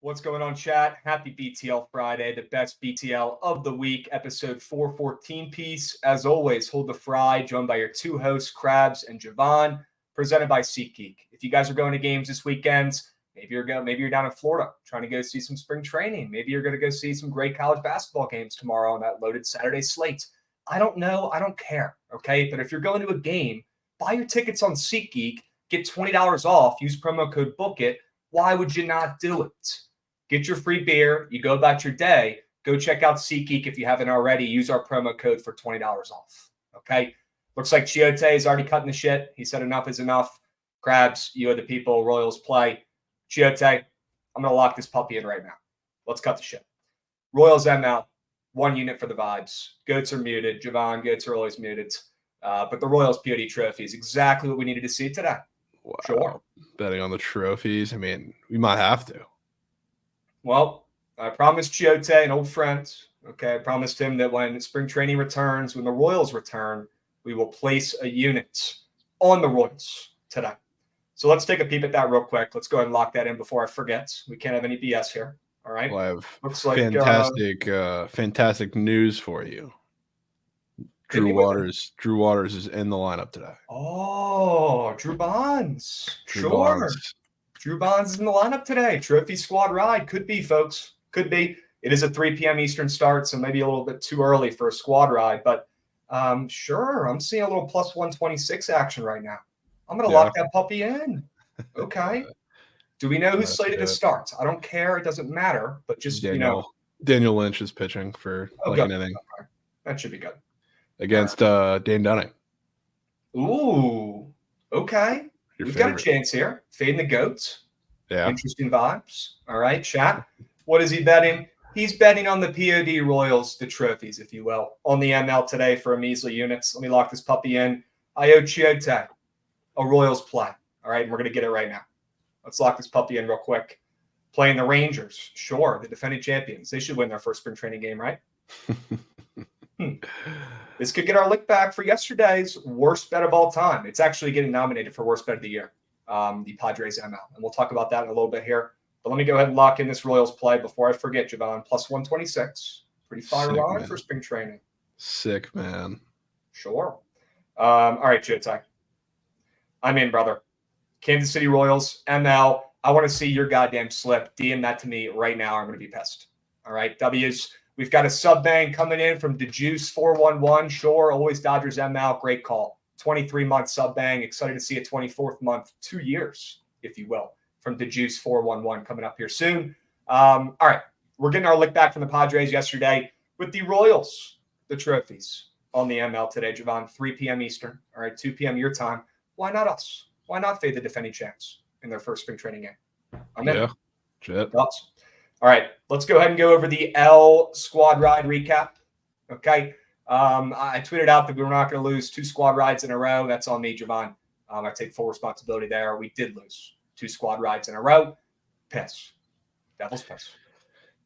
What's going on, chat? Happy BTL Friday, the best BTL of the week, episode 414 piece. As always, hold the fry, joined by your two hosts, Krabs and Javon, presented by SeatGeek. If you guys are going to games this weekend, maybe you're down in Florida trying to go see some spring training. Maybe you're going to go see some great college basketball games tomorrow on that loaded Saturday slate. I don't know. I don't care. Okay. But if you're going to a game, buy your tickets on SeatGeek, get $20 off, use promo code BOOKIT. Why would you not do it? Get your free beer. You go about your day. Go check out SeatGeek if you haven't already. Use our promo code for $20 off. Okay. Looks like Chiote is already cutting the shit. He said enough is enough. Krabs, you are the people. Royals play. Chiote, I'm going to lock this puppy in right now. Let's cut the shit. Royals ML, 1 unit for the vibes. Goats are muted. Javon, goats are always muted. But the Royals POD trophy is exactly what we needed to see today. Wow. Sure. Betting on the trophies. I mean, we might have to. Well, I promised Chiote, an old friend, okay, I promised him that when spring training returns, when the Royals return, we will place a unit on the Royals today. So let's take a peep at that real quick. Let's go ahead and lock that in before I forget. We can't have any BS here. All right. Well, I have fantastic news for you. Drew Waters is in the lineup today. Oh, Drew Bonds. Drew Bonds is in the lineup today. Trophy squad ride. Could be, folks. Could be. It is a 3 p.m. Eastern start, so maybe a little bit too early for a squad ride. But sure, I'm seeing a little plus 126 action right now. I'm going to lock that puppy in. Okay. Do we know who's slated to start? I don't care. It doesn't matter. But just, Daniel Lynch is pitching for an inning. Okay. That should be good. Against Dane Dunning. Ooh. Okay. We've got a chance here. Fading the goats. Yeah. Interesting vibes. All right, chat. What is he betting? He's betting on the POD Royals, the trophies, if you will, on the ML today for a measly units. Let me lock this puppy in. I owe Chiote a Royals play. All right, and we're going to get it right now. Let's lock this puppy in real quick. Playing the Rangers. Sure, the defending champions. They should win their first spring training game, right? This could get our lick back for yesterday's worst bet of all time. It's actually getting nominated for worst bet of the year, the Padres ML. And we'll talk about that in a little bit here. But let me go ahead and lock in this Royals play before I forget, Javon. Plus 126. Pretty fire line for spring training. Sick, man. Sure. All right, Chiote. I'm in, brother. Kansas City Royals, ML. I want to see your goddamn slip. DM that to me right now. I'm going to be pissed. All right, W's. We've got a sub bang coming in from DeJuice 411. Sure, always Dodgers ML. Great call. 23-month sub bang. Excited to see a 24th month, 2 years, if you will, from DeJuice 411 coming up here soon. All right, we're getting our lick back from the Padres yesterday with the Royals, the trophies on the ML today, Javon. 3 p.m. Eastern. All right, 2 p.m. your time. Why not us? Why not fade the defending champs in their first spring training game? I'm in. Yeah. Thoughts? All right, let's go ahead and go over the L squad ride recap. Okay. I tweeted out that we were not going to lose 2 squad rides in a row. That's on me, Javon. I take full responsibility there. We did lose 2 squad rides in a row. Piss. Devil's piss.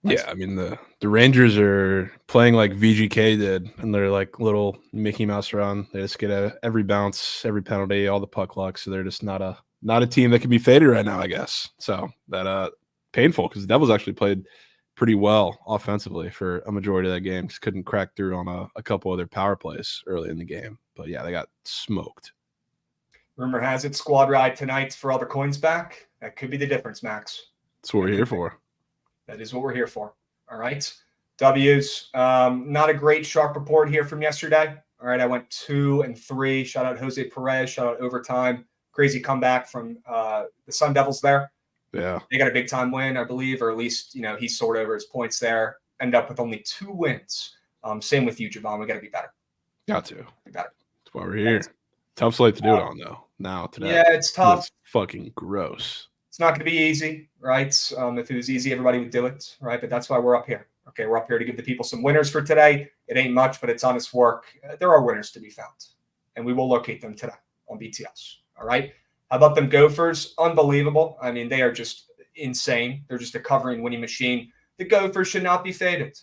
Nice. Yeah, I mean, the Rangers are playing like VGK did, and they're like little Mickey Mouse run. They just get every bounce, every penalty, all the puck luck. So they're just not a team that can be faded right now, I guess. So that painful because the Devils actually played pretty well offensively for a majority of that game. Just couldn't crack through on a couple other power plays early in the game. But yeah, they got smoked. Rumor has it squad ride tonight for all the coins back. That could be the difference, Max. That's what we're here for. That is what we're here for. All right. W's. Not a great sharp report here from yesterday. All right. I went 2 and 3. Shout out Jose Perez. Shout out overtime. Crazy comeback from the Sun Devils there. Yeah. They got a big time win, I believe, or at least, he soared over his points there. End up with only 2 wins. Same with you, Javon. We got to be better. Got to. Be better. That's why we're here. Tough slate to do it on, though. Now, today. Yeah, it's tough. It's fucking gross. It's not going to be easy, right? If it was easy, everybody would do it, right? But that's why we're up here. Okay, we're up here to give the people some winners for today. It ain't much, but it's honest work. There are winners to be found, and we will locate them today on BTS. All right? How about them Gophers? Unbelievable. I mean, they are just insane. They're just a covering winning machine. The Gophers should not be faded.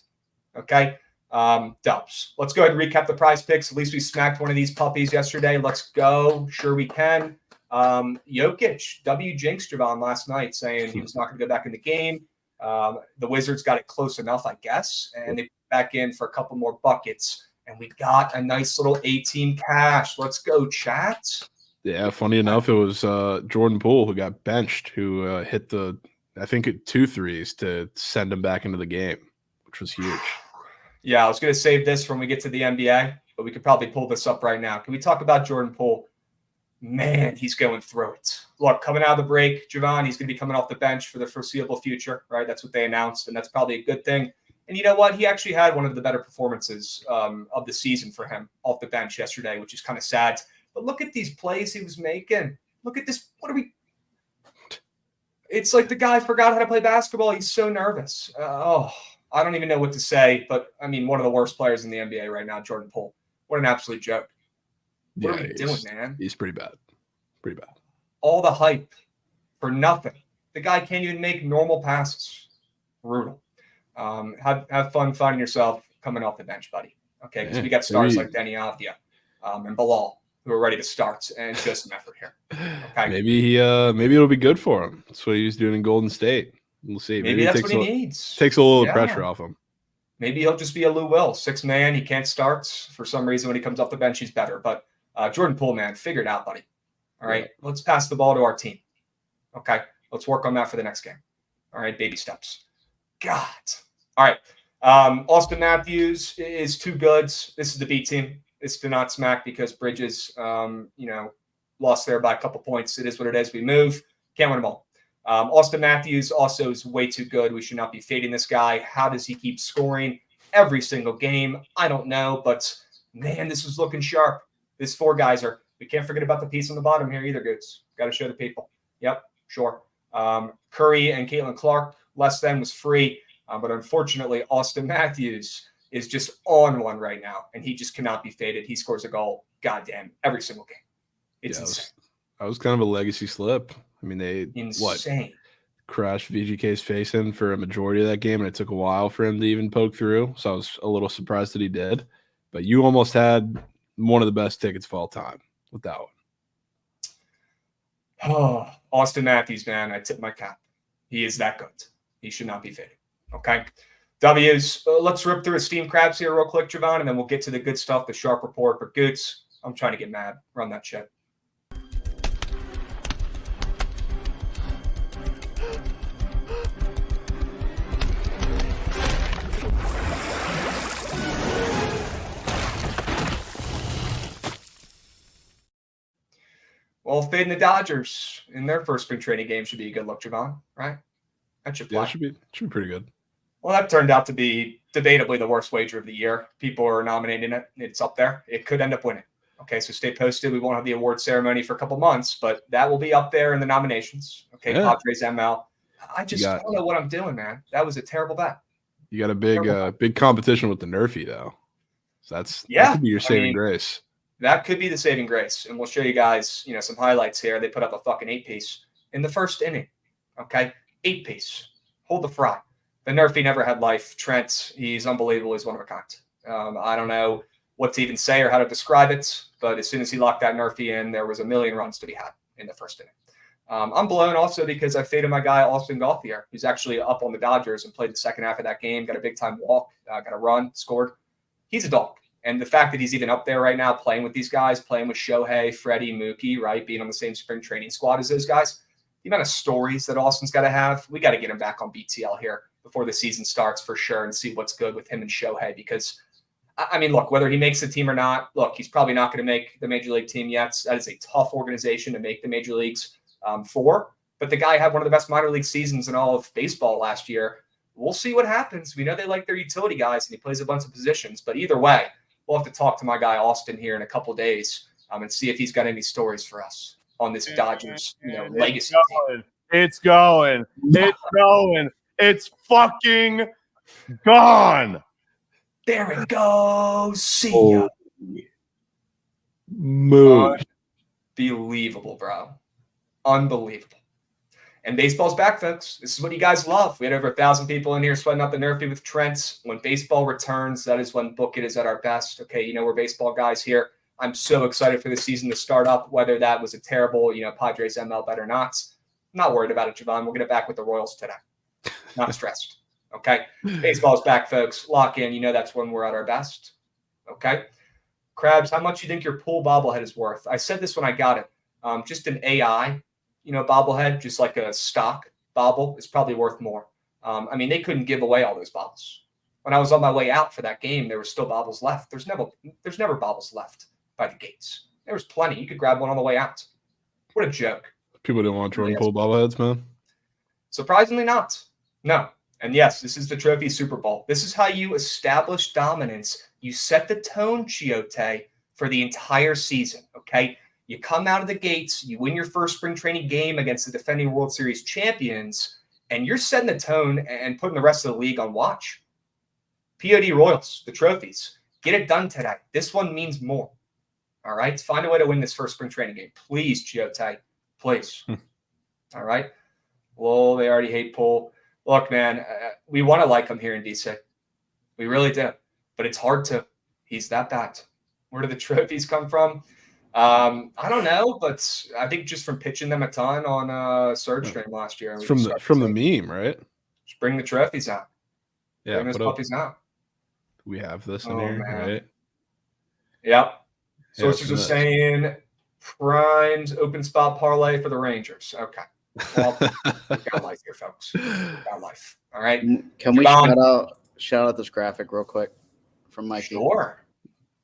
Okay? Dubs. Let's go ahead and recap the prize picks. At least we smacked one of these puppies yesterday. Let's go. Sure we can. Jokic, Jinx Javon last night saying he was not going to go back in the game. The Wizards got it close enough, I guess, and they put back in for a couple more buckets, and we got a nice little 18 cash. Let's go, chat. Yeah, funny enough, it was Jordan Poole who got benched, who hit I think 2 threes to send him back into the game, which was huge. Yeah, I was going to save this for when we get to the NBA, but we could probably pull this up right now. Can we talk about Jordan Poole? Man, he's going through it. Look, coming out of the break, Javon, he's going to be coming off the bench for the foreseeable future, right? That's what they announced, and that's probably a good thing. And you know what? He actually had one of the better performances of the season for him off the bench yesterday, which is kind of sad. But look at these plays he was making. Look at this. What are we? It's like the guy forgot how to play basketball. He's so nervous. I don't even know what to say. But, I mean, one of the worst players in the NBA right now, Jordan Poole. What an absolute joke. What are we doing, man? He's pretty bad. Pretty bad. All the hype for nothing. The guy can't even make normal passes. Brutal. Have fun finding yourself coming off the bench, buddy. Okay, because we got stars like Denny Avdia and Bilal who are ready to start and show some effort here. Okay. Maybe it'll be good for him. That's what he was doing in Golden State. We'll see. Maybe that's what he needs. Takes a little pressure off him. Maybe he'll just be a Lou Will, 6-man. He can't start. For some reason, when he comes off the bench, he's better. But Jordan Poole, man, figure it out, buddy. All right, let's pass the ball to our team. Okay, let's work on that for the next game. All right, baby steps. God. All right. Austin Matthews is too good. This is the B team. It's to not smack because Bridges, lost there by a couple points. It is what it is. We move. Can't win them all. Austin Matthews also is way too good. We should not be fading this guy. How does he keep scoring every single game? I don't know, but man, this was looking sharp. This 4 guys are. We can't forget about the piece on the bottom here either, Goots. Got to show the people. Yep, sure. Curry and Caitlin Clark, less than was free. But unfortunately, Austin Matthews is just on one right now, and he just cannot be faded. He scores a goal, goddamn, every single game. It's insane. That was kind of a legacy slip. I mean, they crashed VGK's face in for a majority of that game, and it took a while for him to even poke through. So I was a little surprised that he did. But you almost had one of the best tickets of all time with that one. Oh, Austin Matthews, man, I tip my cap. He is that good. He should not be faded. Okay. W's. Let's rip through a steam crabs here real quick, Javon, and then we'll get to the good stuff, the sharp report. But Goots, I'm trying to get mad. Run that shit. Well, fading the Dodgers in their first spring training game should be a good look, Javon, right? That should fly. Yeah, it should be pretty good. Well, that turned out to be debatably the worst wager of the year. People are nominating it. It's up there. It could end up winning. Okay, so stay posted. We won't have the award ceremony for a couple months, but that will be up there in the nominations. Okay, yeah. Padres ML. I just don't know what I'm doing, man. That was a terrible bet. You got a big competition with the Nerfy, though. So that could be your saving grace. That could be the saving grace. And we'll show you guys, some highlights here. They put up a fucking 8-piece in the first inning. Okay, 8-piece. Hold the fry. The Nerfy never had life. Trent, he's unbelievable. He's one of a kind. I don't know what to even say or how to describe it, but as soon as he locked that Nerfy in, there was a million runs to be had in the first inning. I'm blown also because I faded my guy, Austin Gauthier, who's actually up on the Dodgers and played the second half of that game, got a big-time walk, got a run, scored. He's a dog. And the fact that he's even up there right now playing with these guys, playing with Shohei, Freddie, Mookie, right, being on the same spring training squad as those guys, the amount of stories that Austin's got to have, we got to get him back on BTL here before the season starts for sure and see what's good with him and Shohei because, I mean, look, whether he makes the team or not, look, he's probably not going to make the Major League team yet. That is a tough organization to make the Major Leagues for. But the guy had one of the best minor league seasons in all of baseball last year. We'll see what happens. We know they like their utility guys, and he plays a bunch of positions. But either way, we'll have to talk to my guy Austin here in a couple of days and see if he's got any stories for us on this Dodgers, legacy team. It's going. It's fucking gone. There it goes. See ya. Move. Unbelievable, bro. Unbelievable. And baseball's back, folks. This is what you guys love. We had over 1,000 people in here sweating out the Nerfy with Trent. When baseball returns, that is when Book It is at our best. Okay, we're baseball guys here. I'm so excited for the season to start up, whether that was a terrible, Padres ML bet or not. I'm not worried about it, Javon. We'll get it back with the Royals today. not stressed. Okay. Baseball's back, folks. Lock in. You know that's when we're at our best. Okay. Krabs, how much you think your pool bobblehead is worth? I said this when I got it. Just an AI, bobblehead, just like a stock bobble, is probably worth more. I mean, they couldn't give away all those bobbles. When I was on my way out for that game, there were still bobbles left. There's never bobbles left by the gates. There was plenty. You could grab one on the way out. What a joke. People didn't want Jordan Poole bobbleheads, man. Surprisingly not. No. And yes, this is the Trophy Super Bowl. This is how you establish dominance. You set the tone, Chiote, for the entire season, okay? You come out of the gates, you win your first spring training game against the defending World Series champions, and you're setting the tone and putting the rest of the league on watch. POD Royals, the trophies. Get it done today. This one means more. All right? Find a way to win this first spring training game. Please, Chiote. Please. All right? Well, they already hate Poole. Look, man, we want to like him here in DC. We really do. But it's hard to. He's that bad. Where do the trophies come from? I don't know, but I think just from pitching them a ton on Surge Stream last year. It's from the meme, right? Just bring the trophies out. Yeah, bring those puppies out. We have this in here, man. right? Yep. Sources are saying primed open spot parlay for the Rangers. Okay. Well, we've got life here, folks. We've got life. All right. Can we shout out this graphic real quick from Mikey? Sure.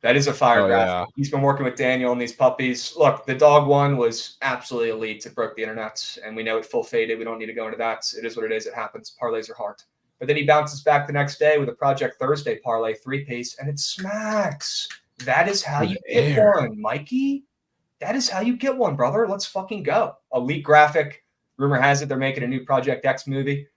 That is a fire graphic. Yeah. He's been working with Daniel on these puppies. Look, the dog one was absolutely elite. It broke the internet, and we know it full faded. We don't need to go into that. It is what it is. It happens. Parlays are hard. But then he bounces back the next day with a Project Thursday parlay 3-piece, and it smacks. That is how you get one, Mikey. That is how you get one, brother. Let's fucking go. Elite graphic. Rumor has it they're making a new Project X movie.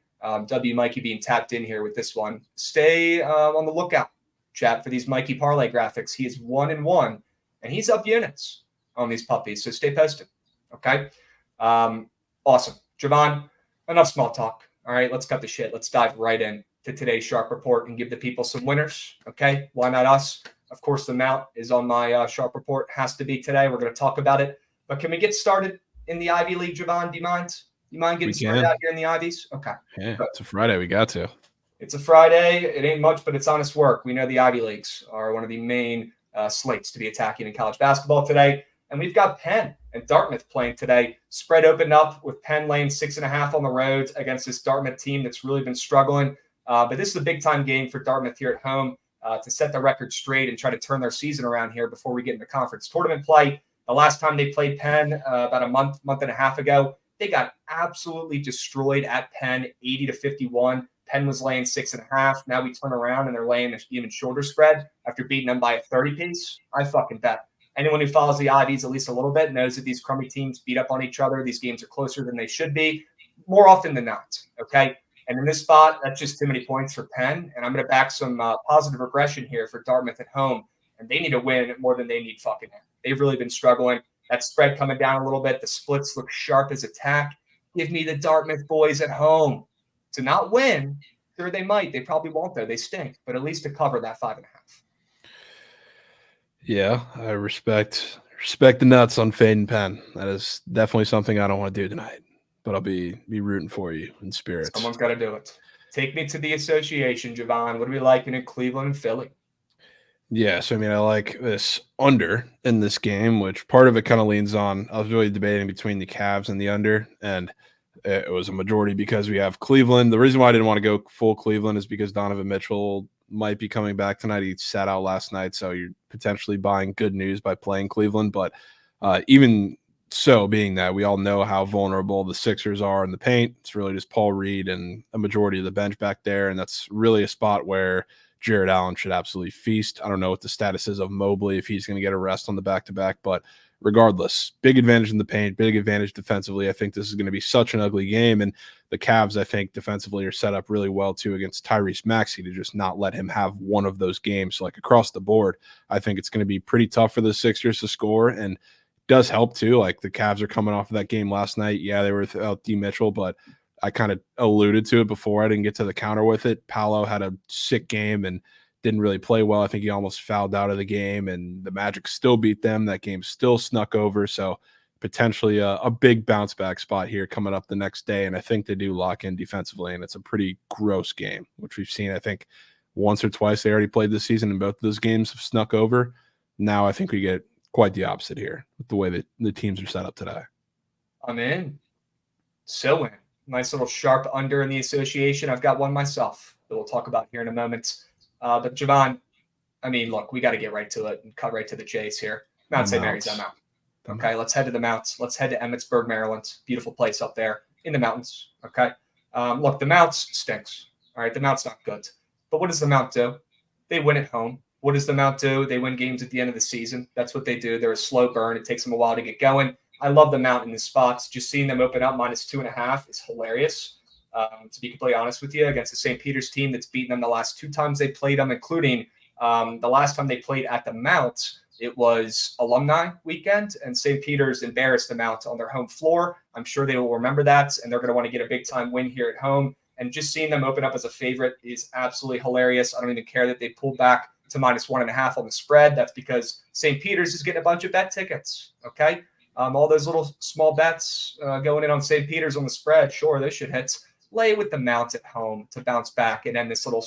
W. Mikey being tapped in here with this one. Stay on the lookout, chat, for these Mikey parlay graphics. He is 1-1, and he's up units on these puppies. So stay posted. Okay. Awesome. Javon, enough small talk. All right, let's cut the shit. Let's dive right in to today's Sharp Report and give the people some winners. Okay. Why not us? Of course, the Mount is on my Sharp Report. Has to be today. We're going to talk about it. But can we get started in the Ivy League, Javon? Do you mind? You mind getting started out here in the Ivies? Okay. Yeah, good. It's a Friday. We got to. It's a Friday. It ain't much, but it's honest work. We know the Ivy Leagues are one of the main slates to be attacking in college basketball today. And we've got Penn and Dartmouth playing today. Spread opened up with Penn laying 6.5 on the road against this Dartmouth team that's really been struggling. But this is a big-time game for Dartmouth here at home to set the record straight and try to turn their season around here before we get into conference tournament play. The last time they played Penn about a month and a half ago, they got absolutely destroyed at Penn, 80-51. Penn was laying 6.5. Now we turn around and they're laying an even shorter spread after beating them by a 30-piece. I fucking bet. Anyone who follows the Ivies at least a little bit knows that these crummy teams beat up on each other. These games are closer than they should be more often than not, okay? And in this spot, that's just too many points for Penn. And I'm going to back some positive regression here for Dartmouth at home. And they need to win more than they need fucking him. They've really been struggling. That spread coming down a little bit. The splits look sharp as attack. Give me the Dartmouth boys at home to not win. Sure, they might. They probably won't, though. They stink. But at least to cover that 5.5. Yeah, I respect the nuts on fading Penn. That is definitely something I don't want to do tonight. But I'll be rooting for you in spirit. Someone's got to do it. Take me to the association, Javon. What are we liking in Cleveland and Philly? Yeah, so I mean, I like this under in this game, which part of it kind of leans on. I was really debating between the Cavs and the under, and it was a majority because we have Cleveland. The reason why I didn't want to go full Cleveland is because Donovan Mitchell might be coming back tonight. He sat out last night, so you're potentially buying good news by playing Cleveland. But even so, being that we all know how vulnerable the Sixers are in the paint, it's really just Paul Reed and a majority of the bench back there, and that's really a spot where Jared Allen should absolutely feast. I don't know what the status is of Mobley, if he's going to get a rest on the back-to-back, but regardless, big advantage in the paint, big advantage defensively. I think this is going to be such an ugly game, and the Cavs, I think, defensively are set up really well, too, against Tyrese Maxey to just not let him have one of those games. So, like, across the board, I think it's going to be pretty tough for the Sixers to score, and it does help, too. Like, the Cavs are coming off of that game last night. Yeah, they were without D. Mitchell, but I kind of alluded to it before. I didn't get to the counter with it. Paolo had a sick game and didn't really play well. I think he almost fouled out of the game, and the Magic still beat them. That game still snuck over. So potentially a big bounce back spot here coming up the next day. And I think they do lock in defensively, and it's a pretty gross game, which we've seen, I think, once or twice they already played this season, and both of those games have snuck over. Now I think we get quite the opposite here with the way that the teams are set up today. I'm in. So in. Nice little sharp under in the association. I've got one myself that we'll talk about here in a moment. But Javon, I mean, look, we got to get right to it and cut right to the chase here. Mount St. Mary's, I'm out. Okay, let's head to the mounts. Let's head to Emmitsburg, Maryland. Beautiful place up there in the mountains. Okay. Look, the mounts stinks. All right, the mounts not good. But what does the mount do? They win at home. What does the mount do? They win games at the end of the season. That's what they do. They're a slow burn. It takes them a while to get going. I love the mount in the spots. Just seeing them open up -2.5 is hilarious. To be completely honest with you, against the St. Peter's team that's beaten them the last 2 times they played them, including the last time they played at the Mount, it was alumni weekend, and St. Peter's embarrassed the Mount on their home floor. I'm sure they will remember that, and they're going to want to get a big-time win here at home. And just seeing them open up as a favorite is absolutely hilarious. I don't even care that they pulled back to -1.5 on the spread. That's because St. Peter's is getting a bunch of bet tickets, okay? All those little small bets going in on St. Peter's on the spread, sure, those should hit. Lay with the Mount at home to bounce back and end this little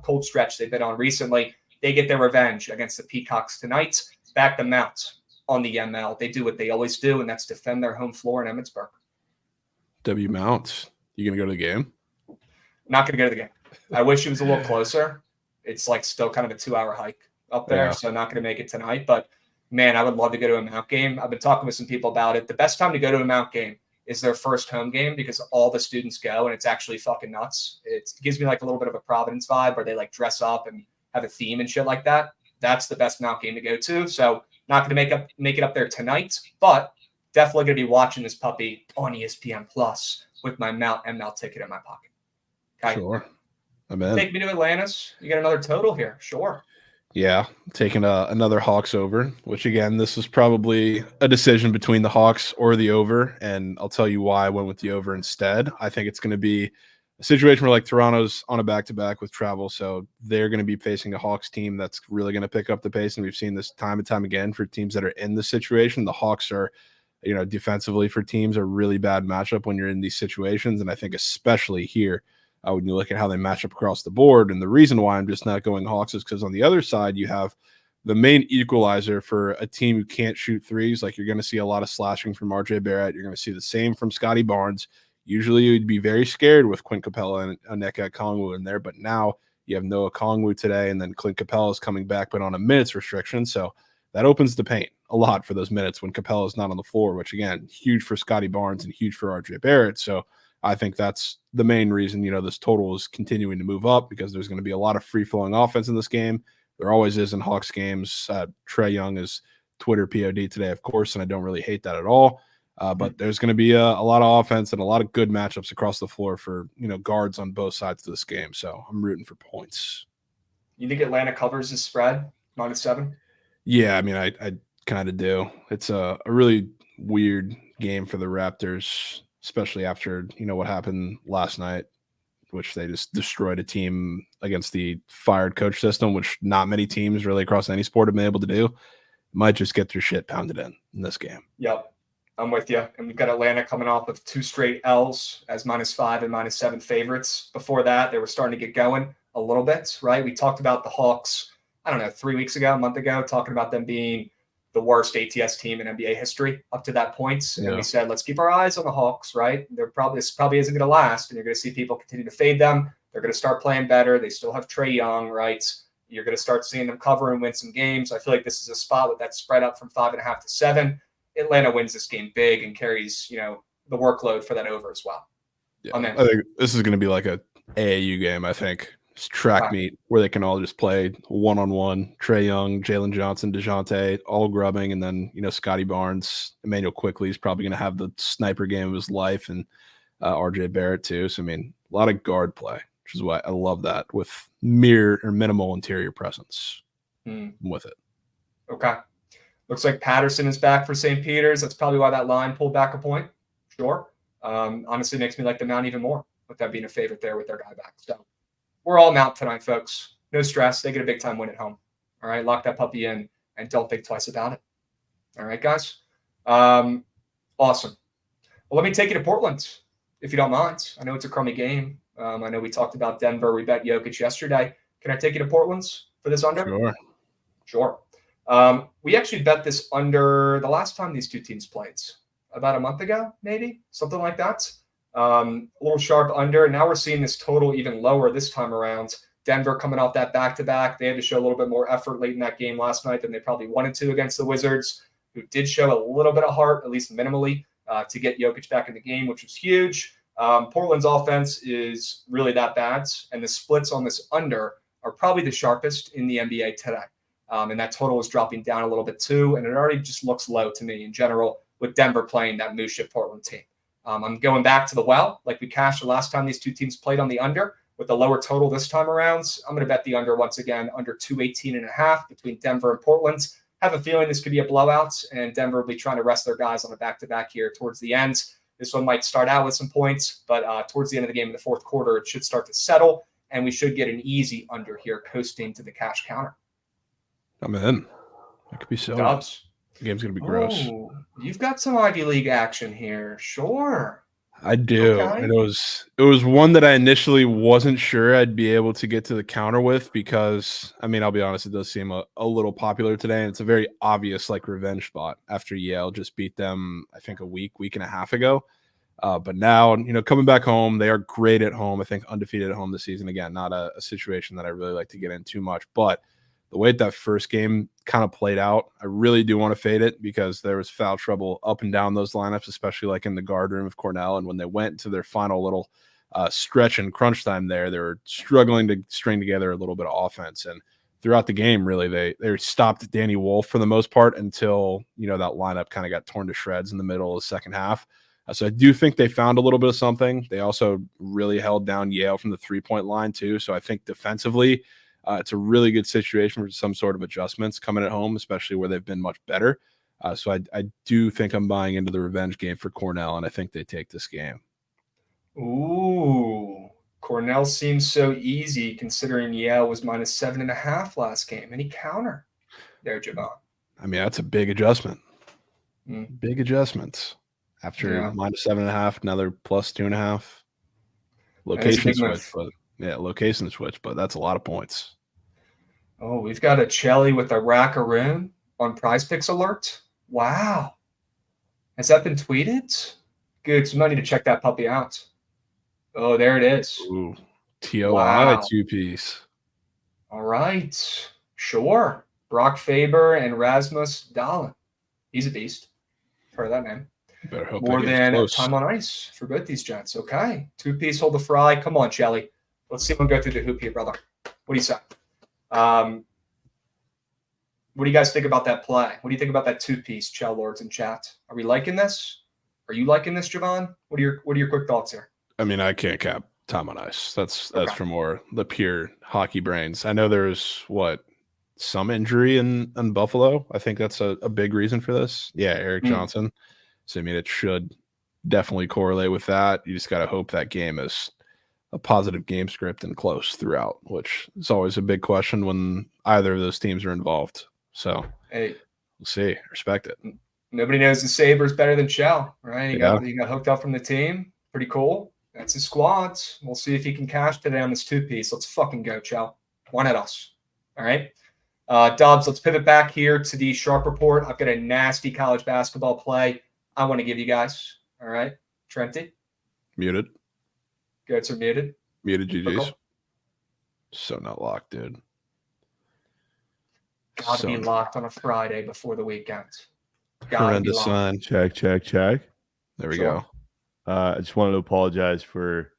cold stretch they've been on recently. They get their revenge against the Peacocks tonight. Back the Mount on the ML. They do what they always do, and that's defend their home floor in Emmitsburg. W Mount, you going to go to the game? Not going to go to the game. I wish it was a little closer. It's like still kind of a 2-hour hike up there, so not going to make it tonight. But, man, I would love to go to a Mount game. I've been talking with some people about it. The best time to go to a Mount game is their first home game because all the students go, and it's actually fucking nuts. It gives me like a little bit of a Providence vibe where they like dress up and have a theme and shit like that. That's the best Mount game to go to. So not going to make it up there tonight, but definitely going to be watching this puppy on ESPN Plus with my Mount ML ticket in my pocket. Okay. Sure. I'm in. Take me to Atlantis. You get another total here. Sure. Yeah, taking another Hawks over, which again, this was probably a decision between the Hawks or the over, and I'll tell you why I went with the over instead. I think it's going to be a situation where like Toronto's on a back-to-back with travel, so they're going to be facing a Hawks team that's really going to pick up the pace, and we've seen this time and time again for teams that are in this situation. The Hawks are, defensively for teams a really bad matchup when you're in these situations, and I think especially here, when you look at how they match up across the board. And the reason why I'm just not going Hawks is because on the other side, you have the main equalizer for a team who can't shoot threes. Like you're going to see a lot of slashing from RJ Barrett. You're going to see the same from Scotty Barnes. Usually you'd be very scared with Quinn Capella and Onyeka Okongwu in there, but now you have Noah Okongwu today, and then Clint Capella is coming back, but on a minutes restriction. So that opens the paint a lot for those minutes when Capella is not on the floor, which again, huge for Scotty Barnes and huge for RJ Barrett. So I think that's the main reason, this total is continuing to move up because there's going to be a lot of free-flowing offense in this game. There always is in Hawks games. Trae Young is Twitter POD today, of course, and I don't really hate that at all. But there's going to be a lot of offense and a lot of good matchups across the floor for, guards on both sides of this game. So I'm rooting for points. You think Atlanta covers this spread, -7? Yeah, I mean, I kind of do. It's a really weird game for the Raptors, especially after, what happened last night, which they just destroyed a team against the fired coach system, which not many teams really across any sport have been able to do. Might just get their shit pounded in this game. Yep, I'm with you. And we've got Atlanta coming off of 2 straight L's as -5 and -7 favorites. Before that, they were starting to get going a little bit, right? We talked about the Hawks, I don't know, 3 weeks ago, a month ago, talking about them being the worst ATS team in NBA history up to that point. And we said, let's keep our eyes on the Hawks, right? This probably isn't going to last, and you're going to see people continue to fade them. They're going to start playing better. They still have Trae Young, right? You're going to start seeing them cover and win some games. I feel like this is a spot with that spread up from 5.5 to 7. Atlanta wins this game big and carries, the workload for that over as well. Yeah, I think this is going to be like a AAU game, I think. Track meet where they can all just play one-on-one. Trae Young, Jalen Johnson, DeJounte, all grubbing, and then Scotty Barnes, Emmanuel Quickly is probably going to have the sniper game of his life, and RJ Barrett too. So I mean, a lot of guard play, which is why I love that with minimal interior presence. I'm with it. Okay, looks like Patterson is back for St. Peter's. That's probably why that line pulled back a point. Sure, honestly, makes me like the Mount even more with that being a favorite there with their guy back. So. We're all Mount tonight, folks. No stress. They get a big-time win at home. All right, lock that puppy in and don't think twice about it. All right, guys. Awesome. Well, let me take you to Portland, if you don't mind. I know it's a crummy game. I know we talked about Denver. We bet Jokic yesterday. Can I take you to Portland for this under? Sure. Sure. We actually bet this under the last time these two teams played, about a month ago, maybe, something like that. A little sharp under. Now we're seeing this total even lower this time around. Denver coming off that back-to-back. They had to show a little bit more effort late in that game last night than they probably wanted to against the Wizards, who did show a little bit of heart, at least minimally, to get Jokic back in the game, which was huge. Portland's offense is really that bad, and the splits on this under are probably the sharpest in the NBA today. And that total is dropping down a little bit too, and it already just looks low to me in general with Denver playing that Musha Portland team. I'm going back to the well, like we cashed the last time these two teams played on the under with the lower total this time around. I'm going to bet the under once again, under 218.5 between Denver and Portland. Have a feeling this could be a blowout, and Denver will be trying to rest their guys on a back-to-back here towards the end. This one might start out with some points, but towards the end of the game in the fourth quarter, it should start to settle, and we should get an easy under here, coasting to the cash counter. I'm in. That could be so. Dubs. The game's going to be gross. Oh, you've got some Ivy League action here. Sure. I do. Okay. And it was one that I initially wasn't sure I'd be able to get to the counter with because, I mean, I'll be honest, it does seem a little popular today. And it's a very obvious like revenge spot after Yale just beat them, I think, a week and a half ago. But now, coming back home, they are great at home. I think undefeated at home this season. Again, not a situation that I really like to get in too much. But the way that first game kind of played out, I really do want to fade it because there was foul trouble up and down those lineups, especially like in the guard room of Cornell. And when they went to their final little stretch and crunch time there, they were struggling to string together a little bit of offense. And throughout the game, really, they stopped Danny Wolf for the most part until, that lineup kind of got torn to shreds in the middle of the second half. So I do think they found a little bit of something. They also really held down Yale from the three-point line too. So I think defensively, it's a really good situation for some sort of adjustments coming at home, especially where they've been much better. So I do think I'm buying into the revenge game for Cornell, and I think they take this game. Ooh, Cornell seems so easy considering Yale was minus 7.5 last game. Any counter there, Javon? I mean, that's a big adjustment. Mm. Big adjustments. After minus 7.5, another plus 2.5. Location switch, but location switch, but that's a lot of points. Oh, we've got a Chelly with a Rackaroon on Prize Picks alert. Wow. Has that been tweeted? Good. So I need to check that puppy out. Oh, there it is. Ooh, TOI Wow. 2-piece. All right. Sure. Brock Faber and Rasmus Dahlin. He's a beast. Heard of that name. Better hope More than close. time on ice for both these Jets. Okay. 2-piece, hold the fry. Come on, Chelly. Let's see if we can go through the hoop here, brother. What do you say? What do you guys think about that play? What do you think about that 2-piece, Chell Lords in chat? Are we liking this? Are you liking this, Javon? What are your quick thoughts here? I mean, I can't cap time on ice. That's Okay. for more the pure hockey brains. I know there's some injury in Buffalo. I think that's a big reason for this. Yeah, Eric Johnson. So I mean, it should definitely correlate with that. You just got to hope that game is a positive game script and close throughout, which is always a big question when either of those teams are involved. So Hey, we'll see. Respect it. nobody knows the Sabres better than Chell, right? You Yeah. got hooked up from the team. Pretty cool. That's his squad. We'll see if he can cash today on this 2-piece. Let's fucking go, Chell. One at us. All right. Dubs, let's pivot back here to the Sharp Report. I've got a nasty college basketball play I want to give you guys. All right. Trenty. Muted. Goats are muted. Muted GGs. Cool. So not locked, dude. Gotta be locked on a Friday before the weekend. Horrendous sign. Check. There we Sure. go. I just wanted to apologize for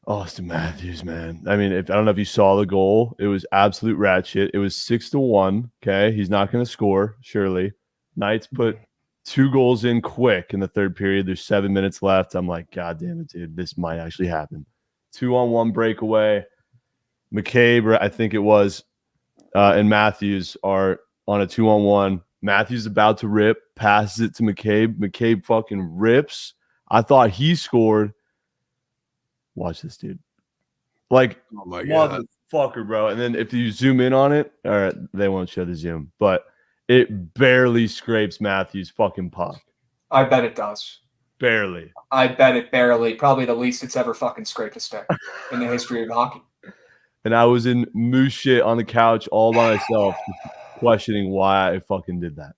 Austin Matthews, man. I mean, I don't know if you saw the goal. It was absolute rat shit. It was 6-1. Okay. He's not going to score, surely. Knights put 2 goals in quick in the third period. There's 7 minutes left. I'm like, God damn it, dude. This might actually happen. 2-on-1 breakaway. McCabe, I think it was, and Matthews are on a 2-on-1. Matthews about to rip, passes it to McCabe. McCabe fucking rips. I thought he scored. Watch this, dude. Like, Oh my god. motherfucker, bro. And then if you zoom in on it, all right, they won't show the zoom, but it barely scrapes Matthews' fucking puck. I bet it does. Barely. I bet it barely. Probably the least it's ever fucking scraped a stick in the history of hockey. And I was in moose shit on the couch all by myself, questioning why I fucking did that.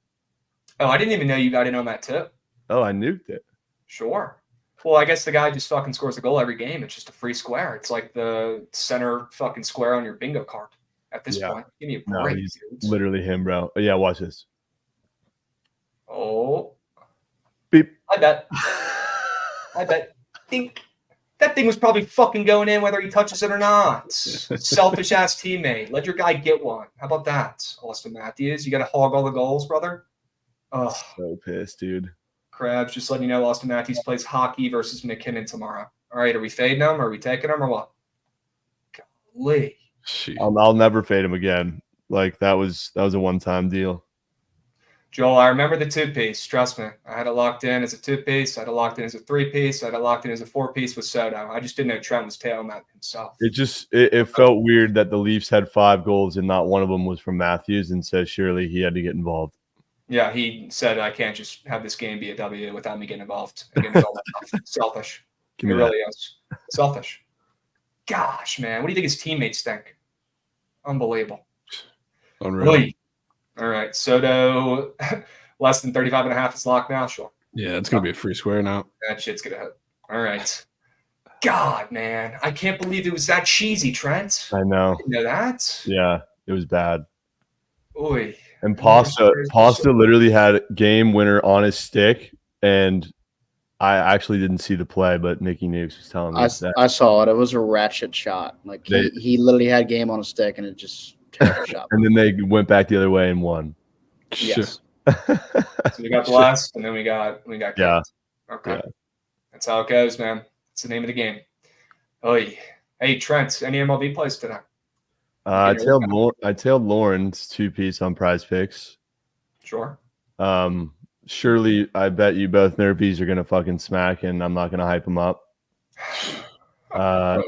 Oh, I didn't even know you got in on that tip. Oh, I nuked it. Sure. Well, I guess the guy just fucking scores a goal every game. It's just a free square. It's like the center fucking square on your bingo card at this point. Give me a No, break, he's dudes. literally him, bro. Oh, yeah, watch this. Oh, Beep. I bet. Think that thing was probably fucking going in whether he touches it or not. Selfish ass teammate. Let your guy get one. How about that, Austin Matthews? You got to hog all the goals, brother. Oh, So pissed, dude. Crabs, just letting you know, Austin Matthews plays hockey versus McKinnon tomorrow. All right, are we fading him? Are we taking him or what? Golly. I'll never fade him again. Like that was a one-time deal. Joel, I remember the two-piece. Trust me. I had it locked in as a two-piece. I had it locked in as a three-piece. I had it locked in as a four-piece with Soto. I just didn't know Trent was tailing that himself. It felt weird that the Leafs had 5 goals and not one of them was from Matthews, and says surely he had to get involved. Yeah, he said, I can't just have this game be a W without me getting involved. Against all that stuff. Selfish. It really is. Selfish. Gosh, man. What do you think his teammates think? Unbelievable. Unreal. Really? All right. Soto, less than 35.5 is locked now? Sure. Yeah, it's going to be a free square now. That shit's going to hit. All right. God, man. I can't believe it was that cheesy, Trent. I know. Didn't know that? Yeah, it was bad. Oy. And Pasta literally had game winner on his stick, and I actually didn't see the play, but Nicky Nukes was telling me that. I saw it. It was a ratchet shot. Like he literally had game on a stick, and it just terrible shot. And then they went back the other way and won. Yes. So we got blessed, and then we got kicked. Yeah. Okay. Yeah. That's how it goes, man. It's the name of the game. Oy. Hey, Trent, any MLB plays today? I tailed Lauren's 2-piece on Prize Picks. Sure. Surely, I bet you both nerfies are gonna fucking smack, and I'm not gonna hype them up. But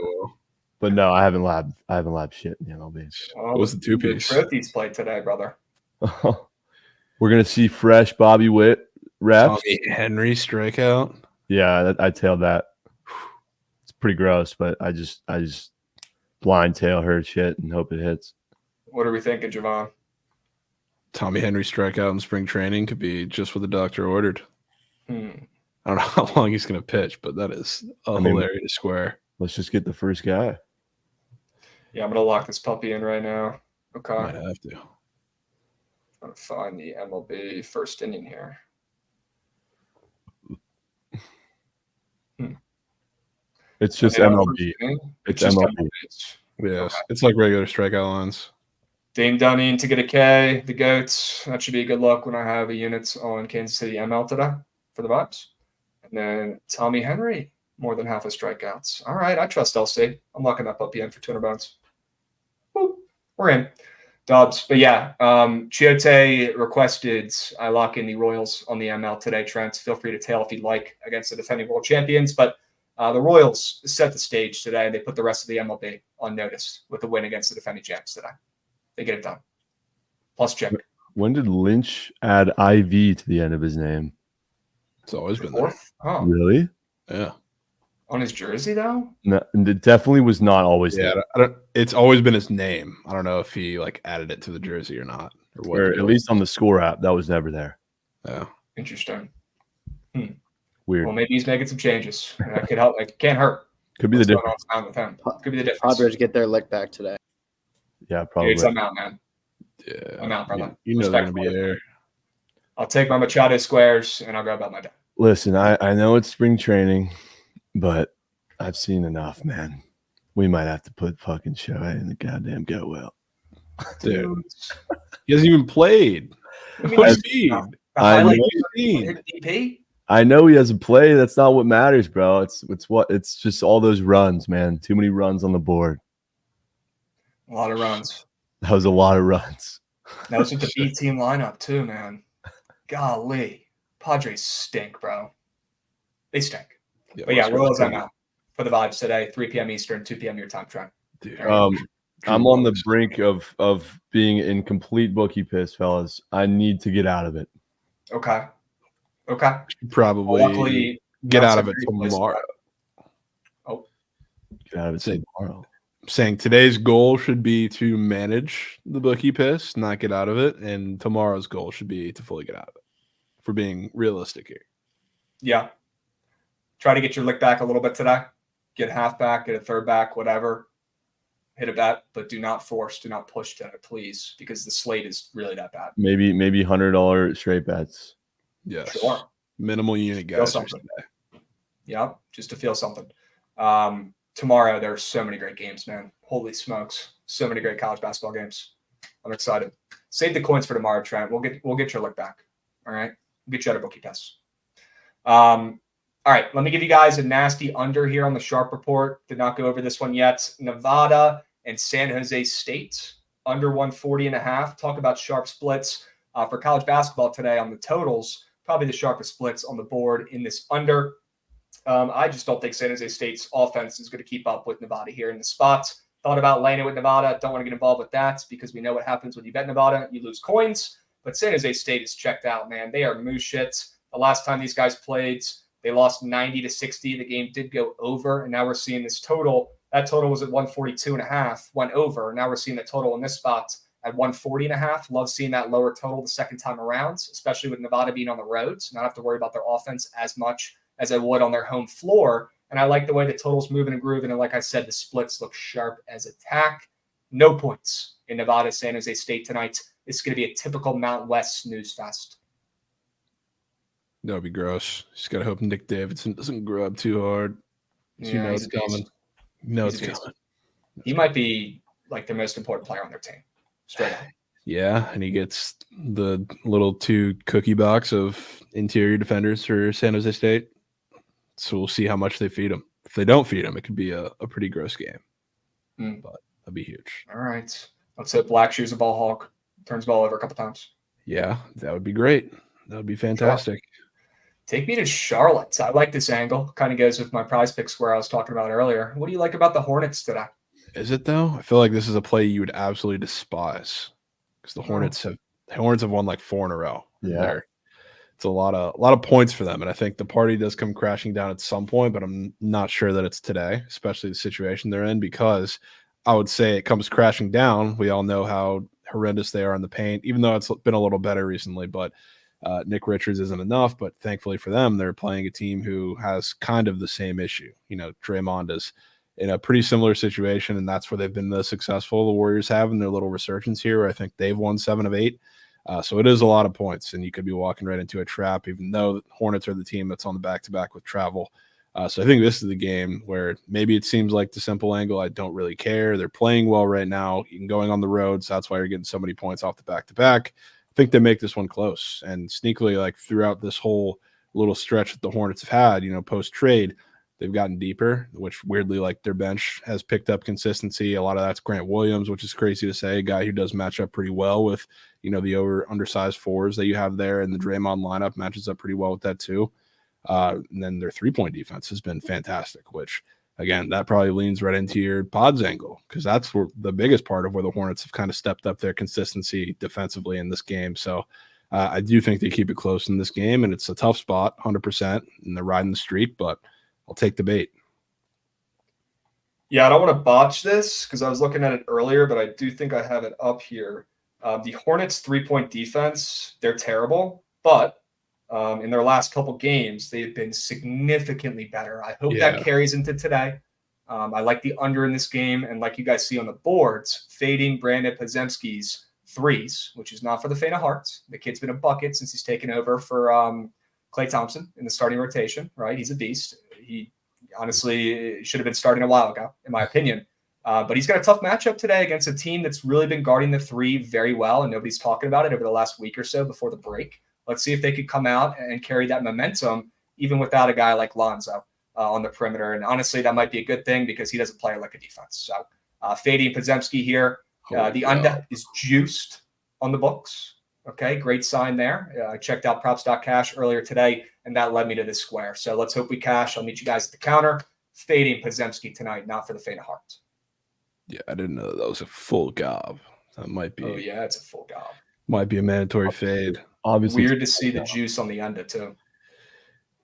no, I haven't labbed shit in the MLB. What was the 2-piece? Trophies played today, brother. We're gonna see fresh Bobby Witt reps. Tommy Henry strikeout. Yeah, I tailed that. It's pretty gross, but I just blind tail her shit and hope it hits. What are we thinking, Javon? Tommy Henry strikeout in spring training could be just what the doctor ordered. I don't know how long he's going to pitch, but that is hilarious square. Let's just get the first guy. Yeah, I'm going to lock this puppy in right now. Okay. Might have to. I'm going to find the MLB first inning here. It's just MLB. It's just MLB. Yes, it's like regular strikeout lines. Dane Dunning to get a K, the GOATs. That should be a good luck when I have a unit on Kansas City ML today for the Vibes. And then Tommy Henry, more than half his strikeouts. All right, I trust LC. I'm locking that puppy in for 200 bones. Boop, we're in. Dubs. But yeah, Chiote requested I lock in the Royals on the ML today, Trent. Feel free to tail if you'd like against the defending world champions. But the Royals set the stage today. They put the rest of the MLB on notice with the win against the defending champs today. They get it done. Plus check. When did Lynch add IV to the end of his name? It's always been there. Oh, Really? Yeah. on his jersey, though? No, it definitely was not always Yeah, there. I don't, it's always been his name. I don't know if he like added it to the jersey or not, or what. Or at least on the score app, that was never there. Yeah. Interesting. Weird. Well, maybe he's making some changes. That could help. It can't hurt. Could be What's the going difference. on with him? Could be the difference. Padres get their lick back today. Yeah, probably. Dude, I'm out, man. Yeah. I'm out, brother. You know they're gonna be there. I'll take my Machado squares and I'll go about my day. Listen, I know it's spring training, but I've seen enough, man. We might have to put fucking Shohei in the goddamn go well. Dude. He hasn't even played. I mean, Full it's- speed. the I highlight know. hit DP. I know he hasn't played. That's not what matters, bro. It's just all those runs, man. Too many runs on the board. A lot of runs. That was a lot of runs. That was with the B team lineup too, man. Golly, Padres stink, bro. They stink. But yeah, Royals I'm out for the Vibes today, 3 p.m. Eastern, 2 p.m. your time, Trent. Dude, I'm on the brink of being in complete bookie piss, fellas. I need to get out of it. Okay. Okay. Probably Well, luckily, get Mount's out a of it great place for tomorrow. that. Oh, Get out of it Say- tomorrow. Saying today's goal should be to manage the bookie piss, not get out of it, and tomorrow's goal should be to fully get out of it. For being realistic here. yeah. Try to get your lick back a little bit today. Get half back, get a third back, whatever. Hit a bet, but do not force, do not push today, please, because the slate is really that bad. Maybe $100 straight bets. Yes. Sure. Minimal unit Feel guys. something. Yeah, just to feel something. Tomorrow, there are so many great games, man. Holy smokes. So many great college basketball games. I'm excited. Save the coins for tomorrow, Trent. We'll get your look back. All right. We'll get you out of bookie pass. All right. Let me give you guys a nasty under here on the Sharp report. Did not go over this one yet. Nevada and San Jose State under 140.5. Talk about sharp splits for college basketball today on the totals. Probably the sharpest splits on the board in this under. I just don't think San Jose State's offense is going to keep up with Nevada here in the spots. Thought about laying it with Nevada. Don't want to get involved with that because we know what happens when you bet Nevada. You lose coins. But San Jose State is checked out, man. They are moose shit. The last time these guys played, they lost 90-60. The game did go over, and now we're seeing this total. That total was at 142.5, went over. Now we're seeing the total in this spot at 140.5. Love seeing that lower total the second time around, especially with Nevada being on the road. So not have to worry about their offense as much as I would on their home floor. And I like the way the total's moving and grooving. And like I said, the splits look sharp as attack. No points in Nevada, San Jose State tonight. It's going to be a typical Mountain West snooze fest. That would be gross. Just got to hope Nick Davidson doesn't grow up too hard. You know it's coming. You know it's coming. He might be like the most important player on their team. Straight up. Yeah, and he gets the little 2 cookie box of interior defenders for San Jose State. So we'll see how much they feed him. If they don't feed him, it could be a pretty gross game. But that'd be huge. All right. Let's hope Black Shoe's a ball hawk. Turns ball over a couple times. Yeah, that would be great. That would be fantastic. Sure. Take me to Charlotte. I like this angle. Kind of goes with my prize pick square I was talking about earlier. What do you like about the Hornets today? Is it though? I feel like this is a play you would absolutely despise because the Hornets have won like 4 in a row. Yeah. It's a lot of points for them, and I think the party does come crashing down at some point, but I'm not sure that it's today, especially the situation they're in, because I would say it comes crashing down. We all know how horrendous they are in the paint, even though it's been a little better recently, but Nick Richards isn't enough. But thankfully for them, they're playing a team who has kind of the same issue. You know, Draymond is in a pretty similar situation, and that's where they've been the successful. The Warriors have in their little resurgence here, where I think they've won 7 of 8. So it is a lot of points, and you could be walking right into a trap, even though the Hornets are the team that's on the back-to-back with travel. So I think this is the game where maybe it seems like the simple angle. I don't really care. They're playing well right now, even going on the road, so that's why you're getting so many points off the back-to-back. I think they make this one close. And sneakily, like throughout this whole little stretch that the Hornets have had, you know, post-trade, they've gotten deeper, which weirdly, like their bench has picked up consistency. A lot of that's Grant Williams, which is crazy to say, a guy who does match up pretty well with, you know, the undersized 4s that you have there, and the Draymond lineup matches up pretty well with that too. And then their 3-point defense has been fantastic, which again, that probably leans right into your pods angle, because that's where the biggest part of where the Hornets have kind of stepped up their consistency defensively in this game. So I do think they keep it close in this game, and it's a tough spot, 100%, and they're riding the streak, but I'll take the bait. Yeah, I don't want to botch this because I was looking at it earlier, but I do think I have it up here. The Hornets' 3-point defense, they're terrible, but in their last couple games, they have been significantly better. I hope that carries into today. I like the under in this game, and like you guys see on the boards, fading Brandon Podziemski's 3s, which is not for the faint of heart. The kid's been a bucket since he's taken over for Klay Thompson in the starting rotation, right? He's a beast. He honestly should have been starting a while ago, in my opinion. But he's got a tough matchup today against a team that's really been guarding the 3 very well, and nobody's talking about it over the last week or so before the break. Let's see if they could come out and carry that momentum, even without a guy like Lonzo on the perimeter. And honestly, that might be a good thing because he doesn't play like a defense. So fading Podziemski here. The under is juiced on the books. Okay, great sign there. I checked out props.cash earlier today, and that led me to this square. So let's hope we cash. I'll meet you guys at the counter. Fading Podziemski tonight, not for the faint of heart. Yeah, I didn't know that was a full gob. That might be. Oh, yeah, it's a full gob. Might be a mandatory fade. Obviously, weird to see the juice on the under, too.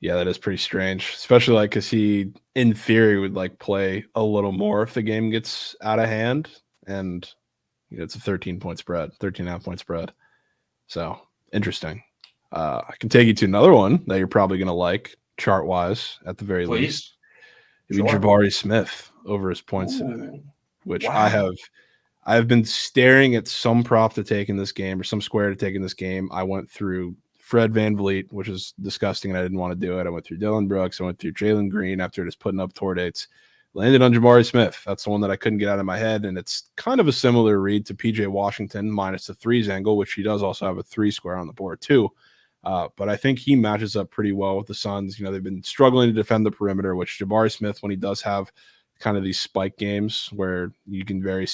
Yeah, that is pretty strange, especially like because he, in theory, would like play a little more if the game gets out of hand, and it's a 13-point spread, 13.5-point spread. So interesting. I can take you to another one that you're probably going to like chart wise, at the very Please. least. It'd be Sure. Jabari Smith over his points today, Ooh, which wow. I've been staring at some prop to take in this game or some square to take in this game. I went through Fred VanVleet, which is disgusting, and I didn't want to do it. I went through Dylan Brooks. I went through Jalen Green after just putting up tour dates. Landed on Jabari Smith. That's the one that I couldn't get out of my head, and it's kind of a similar read to PJ Washington minus the threes angle, which he does also have a 3 square on the board too. But I think he matches up pretty well with the Suns. They've been struggling to defend the perimeter, which Jabari Smith, when he does have kind of these spike games where you can very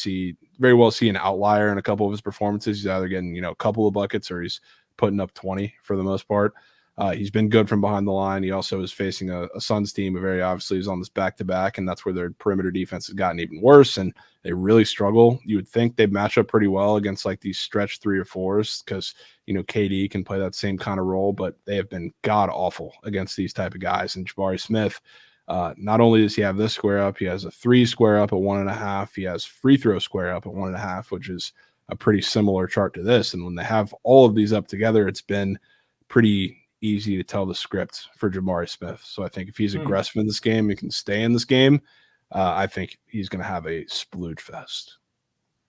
well see an outlier in a couple of his performances. He's either getting, a couple of buckets or he's putting up 20 for the most part. He's been good from behind the line. He also is facing a Suns team, but very obviously is on this back-to-back, and that's where their perimeter defense has gotten even worse, and they really struggle. You would think they'd match up pretty well against like these stretch 3 or 4s because, KD can play that same kind of role, but they have been god-awful against these type of guys. And Jabari Smith, not only does he have this square up, he has a 3 square up at 1.5. He has free throw square up at 1.5, which is a pretty similar chart to this. And when they have all of these up together, it's been pretty easy to tell the script for Jabari Smith. So I think if he's aggressive in this game and can stay in this game, I think he's going to have a splooge fest.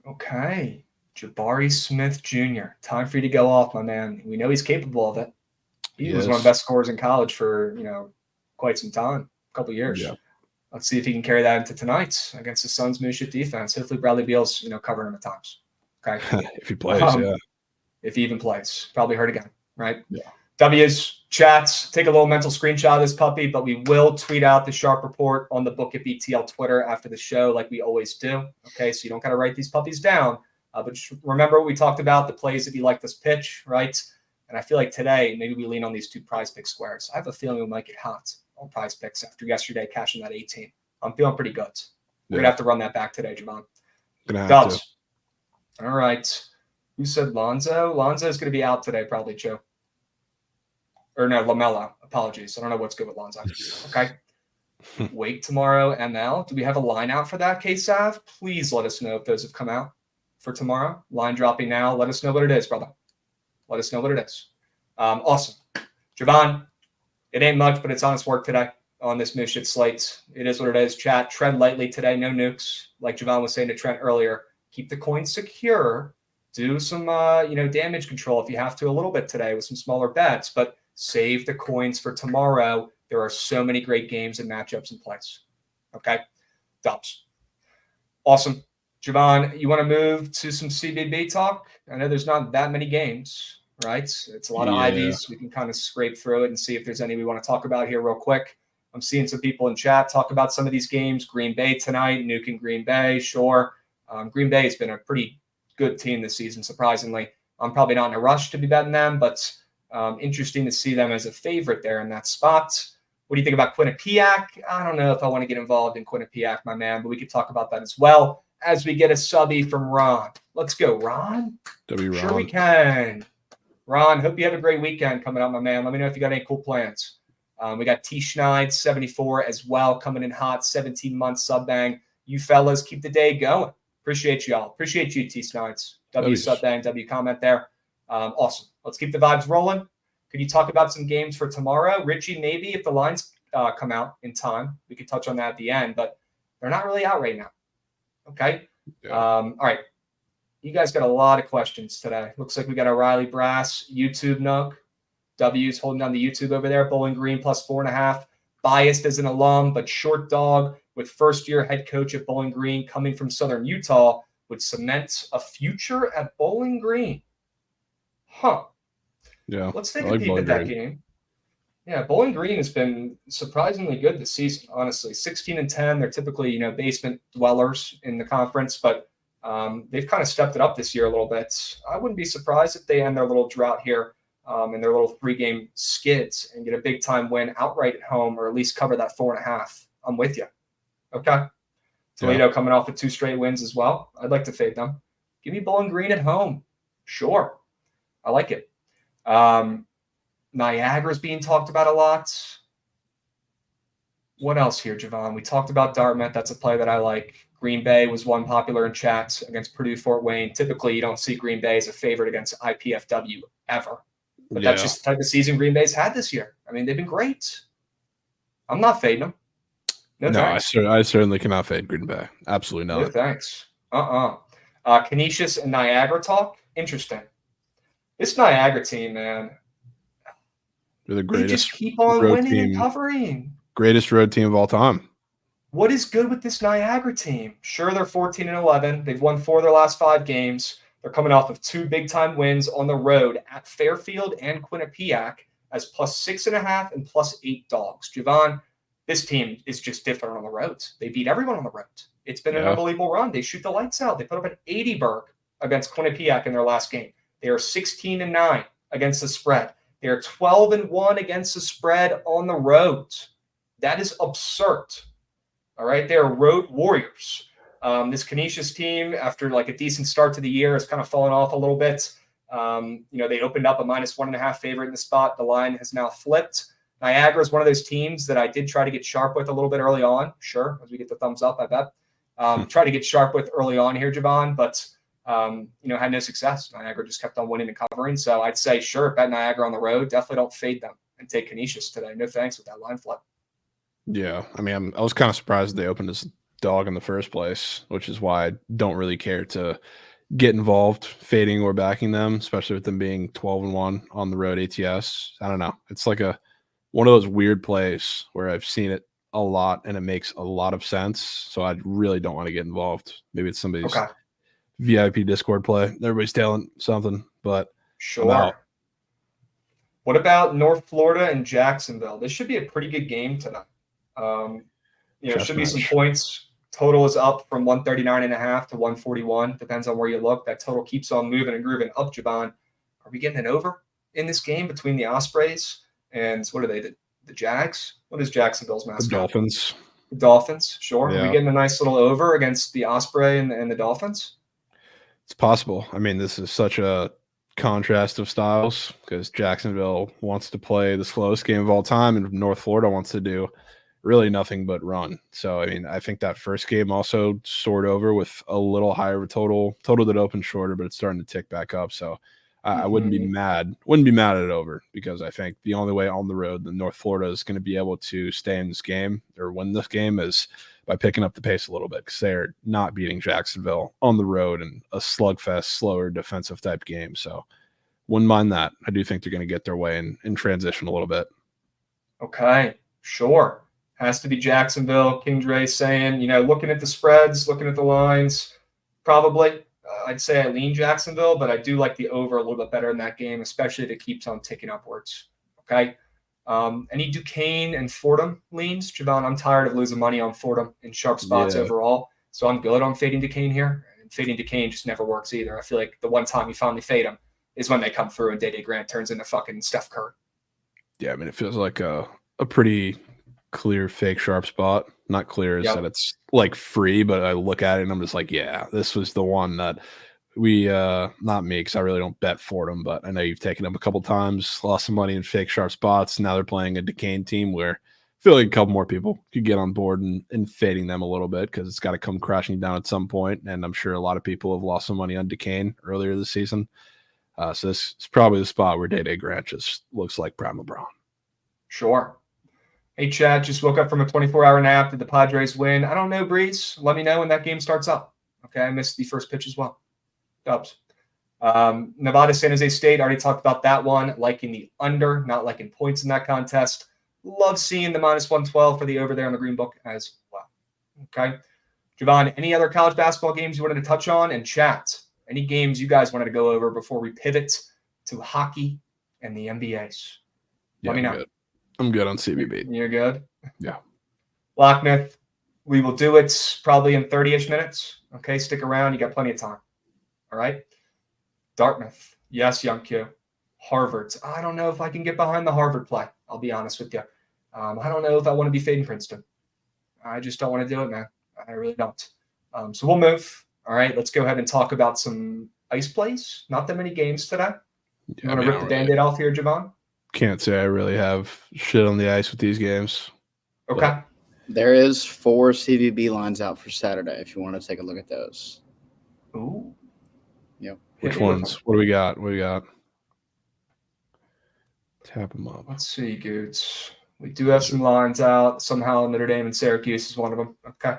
Okay. Jabari Smith Jr. Time for you to go off, my man. We know he's capable of it. He was one of the best scorers in college for, quite some time, a couple of years. Yeah. Let's see if he can carry that into tonight against the Suns' moonship defense. Hopefully Bradley Beal's, covering him at times. Okay. If he plays, yeah. If he even plays. Probably hurt again, right? Yeah. W's, chats, take a little mental screenshot of this puppy, but we will tweet out the sharp report on the Book at BTL Twitter after the show like we always do. Okay, so you don't got to write these puppies down. But just remember what we talked about, the plays that you like this pitch, right? And I feel like today, maybe we lean on these 2 prize pick squares. I have a feeling we might get hot on prize picks after yesterday cashing that 18. I'm feeling pretty good. We're going to have to run that back today, Javon. Dubs. All right. Who said Lonzo? Lonzo's going to be out today, probably, Joe. Or no, LaMelo. Apologies. I don't know what's good with Lonzo. Okay. Wake tomorrow, ML. Do we have a line out for that, K-Sav? Please let us know if those have come out for tomorrow. Line dropping now. Let us know what it is, brother. Let us know what it is. Awesome. Javon, it ain't much, but it's honest work today on this mission slate. It is what it is. Chat, tread lightly today. No nukes. Like Javon was saying to Trent earlier, keep the coin secure. Do some, damage control if you have to a little bit today with some smaller bets, but save the coins for tomorrow. There are so many great games and matchups in place. Okay? Dubs. Awesome. Javon, you want to move to some CBB talk? I know there's not that many games, right? It's a lot of IVs. We can kind of scrape through it and see if there's any we want to talk about here real quick. I'm seeing some people in chat talk about some of these games. Green Bay tonight, nuking Green Bay, sure. Green Bay has been a pretty good team this season, surprisingly. I'm probably not in a rush to be betting them, but interesting to see them as a favorite there in that spot. What do you think about Quinnipiac? I don't know if I want to get involved in Quinnipiac, my man, but we could talk about that as well as we get a subby from Ron. Let's go, Ron. Ron. Sure we can. Ron, hope you have a great weekend coming up, my man. Let me know if you got any cool plans. We got T. Schneid, 74 as well, coming in hot, 17-month sub bang. You fellas keep the day going. Appreciate y'all. Appreciate you, T. Schneid's. W sub bang, W comment there. Awesome. Let's keep the vibes rolling. Could you talk about some games for tomorrow? Richie, maybe if the lines come out in time, we could touch on that at the end, but they're not really out right now. Okay. Yeah. All right. You guys got a lot of questions today. Looks like we got a Riley Brass YouTube nook. W's holding down the YouTube over there. Bowling Green plus 4.5. Biased as an alum, but short dog with first-year head coach at Bowling Green coming from Southern Utah would cement a future at Bowling Green. Huh. Yeah. Let's take a peek at that game. Yeah, Bowling Green has been surprisingly good this season, honestly. 16-10. They're typically, basement dwellers in the conference, but they've kind of stepped it up this year a little bit. I wouldn't be surprised if they end their little drought here in their little 3-game skids and get a big-time win outright at home, or at least cover that 4.5. I'm with you. Okay. Toledo coming off with 2 straight wins as well. I'd like to fade them. Give me Bowling Green at home. Sure. I like it. Niagara's being talked about a lot. What else here, Javon? We talked about Dartmouth. That's a play that I like. Green Bay was one popular in chats against Purdue Fort Wayne. Typically, you don't see Green Bay as a favorite against IPFW ever. But that's just the type of season Green Bay's had this year. I mean, they've been great. I'm not fading them. No thanks. I certainly cannot fade Green Bay. Absolutely not. No thanks. Canisius and Niagara talk. Interesting. This Niagara team, man. They're the greatest. They just keep on winning team, and covering. Greatest road team of all time. What is good with this Niagara team? Sure, they're 14-11. They've won 4 of their last 5 games. They're coming off of 2 big-time wins on the road at Fairfield and Quinnipiac as +6.5 and +8 dogs. Javon, this team is just different on the road. They beat everyone on the road. It's been an unbelievable run. They shoot the lights out. They put up an 80-burg against Quinnipiac in their last game. They are 16-9 against the spread. They are 12-1 against the spread on the road. That is absurd. All right, they are road warriors. This Canisius team, after like a decent start to the year, has kind of fallen off a little bit. They opened up a -1.5 favorite in the spot. The line has now flipped. Niagara is one of those teams that I did try to get sharp with a little bit early on. Sure, as we get the thumbs up, I bet. Try to get sharp with early on here, Javon, but had no success. Niagara just kept on winning and covering. So I'd say, sure, bet Niagara on the road. Definitely don't fade them and take Canisius today. No thanks with that line flip. Yeah, I mean, I was kind of surprised they opened as dog in the first place, which is why I don't really care to get involved fading or backing them, especially with them being 12-1 on the road ATS. I don't know. It's like one of those weird plays where I've seen it a lot and it makes a lot of sense. So I really don't want to get involved. Maybe it's somebody's VIP Discord play. Everybody's telling something, but sure. What about North Florida and Jacksonville? This should be a pretty good game tonight. Should be some points. Total is up from 139.5 to 141. Depends on where you look. That total keeps on moving and grooving up, Javon. Are we getting an over in this game between the Ospreys and what are they? The Jags? What is Jacksonville's mascot? The Dolphins. The Dolphins, sure. Yeah. Are we getting a nice little over against the Osprey and the Dolphins? It's possible. I mean, this is such a contrast of styles because Jacksonville wants to play the slowest game of all time and North Florida wants to do really nothing but run. So, I mean, I think that first game also soared over with a little higher of a total that opened shorter, but it's starting to tick back up. So I wouldn't be mad at it over because I think the only way on the road that North Florida is going to be able to stay in this game or win this game is by picking up the pace a little bit because they're not beating Jacksonville on the road in a slugfest, slower defensive type game. So wouldn't mind that. I do think they're going to get their way in transition a little bit. Okay, sure. Has to be Jacksonville. King Dre saying, looking at the spreads, looking at the lines, probably. I'd say I lean Jacksonville, but I do like the over a little bit better in that game, especially if it keeps on ticking upwards. Okay. Any Duquesne and Fordham leans? Javon, I'm tired of losing money on Fordham in sharp spots overall. So I'm good on fading Duquesne here. And fading Duquesne just never works either. I feel like the one time you finally fade them is when they come through and Day Grant turns into fucking Steph Curry. Yeah, I mean, it feels like a pretty clear fake sharp spot. Not clear as that it's like free, but I look at it and I'm just like, yeah, this was the one that we not me because I really don't bet Fordham, but I know you've taken them a couple times, lost some money in fake sharp spots. Now they're playing a Duquesne team where I feel like a couple more people could get on board and fading them a little bit because it's got to come crashing down at some point. And I'm sure a lot of people have lost some money on Duquesne earlier this season. So this is probably the spot where Day Grant just looks like prime LeBron. Sure. Hey, Chad, just woke up from a 24-hour nap. Did the Padres win? I don't know, Breeze. Let me know when that game starts up. Okay, I missed the first pitch as well. Dubs. Nevada, San Jose State, already talked about that one. Liking the under, not liking points in that contest. Love seeing the -112 for the over there on the green book as well. Okay. Javon, any other college basketball games you wanted to touch on? And chat, any games you guys wanted to go over before we pivot to hockey and the NBAs? Let me know. Good. I'm good on CBB. You're good? Yeah. Lockmouth, we will do it probably in 30-ish minutes. Okay, stick around. You got plenty of time. All right. Dartmouth. Yes, Young Q. Harvard. I don't know if I can get behind the Harvard play. I'll be honest with you. I don't know if I want to be fading Princeton. I just don't want to do it, man. I really don't. So we'll move. All right, let's go ahead and talk about some ice plays. Not that many games today. You want to rip the Band-Aid off here, Javon? Can't say I really have shit on the ice with these games. Okay. There is 4 CVB lines out for Saturday if you want to take a look at those. Ooh. Yep. Which ones? What do we got? What do we got? Tap them up. Let's see, Goots. We do have some lines out. Somehow Notre Dame and Syracuse is one of them. Okay.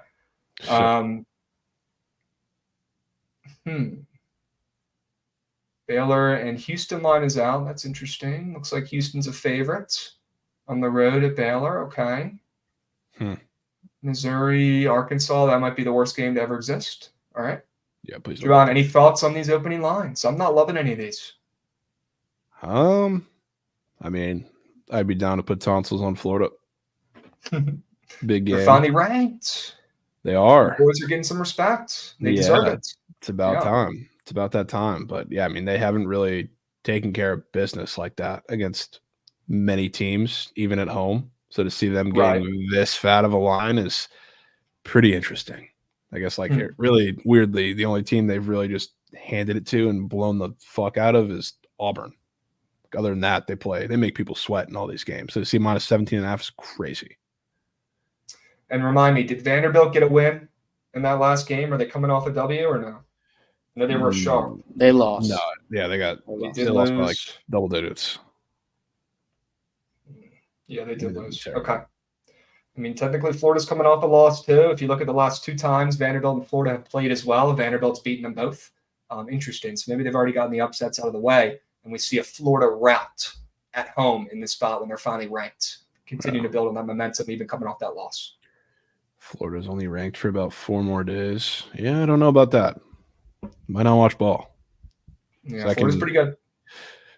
Baylor and Houston line is out. That's interesting. Looks like Houston's a favorite on the road at Baylor. Okay. Missouri, Arkansas, that might be the worst game to ever exist. All right. Yeah, please. John, any thoughts on these opening lines? I'm not loving any of these. I mean, I'd be down to put tonsils on Florida. Big game. They're finally ranked. They are. The boys are getting some respect. They deserve it. It's about time. It's about that time. But yeah, I mean, they haven't really taken care of business like that against many teams, even at home. So to see them getting this fat of a line is pretty interesting. I guess really weirdly, the only team they've really just handed it to and blown the fuck out of is Auburn. Other than that, they make people sweat in all these games. So to see minus 17.5 is crazy. And remind me, did Vanderbilt get a win in that last game? Are they coming off a W or no? No, they were sharp. They lost. No, yeah, they lost by like double digits. Yeah, they did lose. Okay. I mean, technically, Florida's coming off a loss too. If you look at the last 2 times Vanderbilt and Florida have played as well, Vanderbilt's beaten them both. Interesting. So maybe they've already gotten the upsets out of the way, and we see a Florida rout at home in this spot when they're finally ranked. Continue to build on that momentum, even coming off that loss. Florida's only ranked for about 4 more days. Yeah, I don't know about that. Might not watch ball. Yeah, so Florida's pretty good.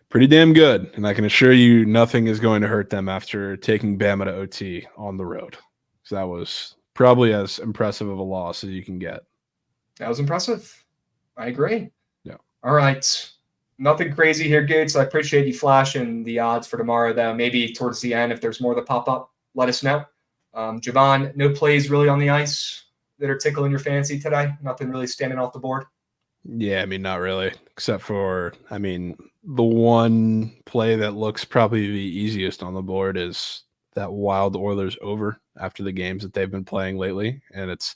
Pretty damn good. And I can assure you nothing is going to hurt them after taking Bama to OT on the road. So that was probably as impressive of a loss as you can get. That was impressive. I agree. Yeah. All right. Nothing crazy here, Gates. I appreciate you flashing the odds for tomorrow, though. Maybe towards the end, if there's more that pop up, let us know. Javon, no plays really on the ice that are tickling your fancy today? Nothing really standing off the board? Yeah, I mean, not really, except for, the one play that looks probably the easiest on the board is that Wild Oilers over after the games that they've been playing lately, and it's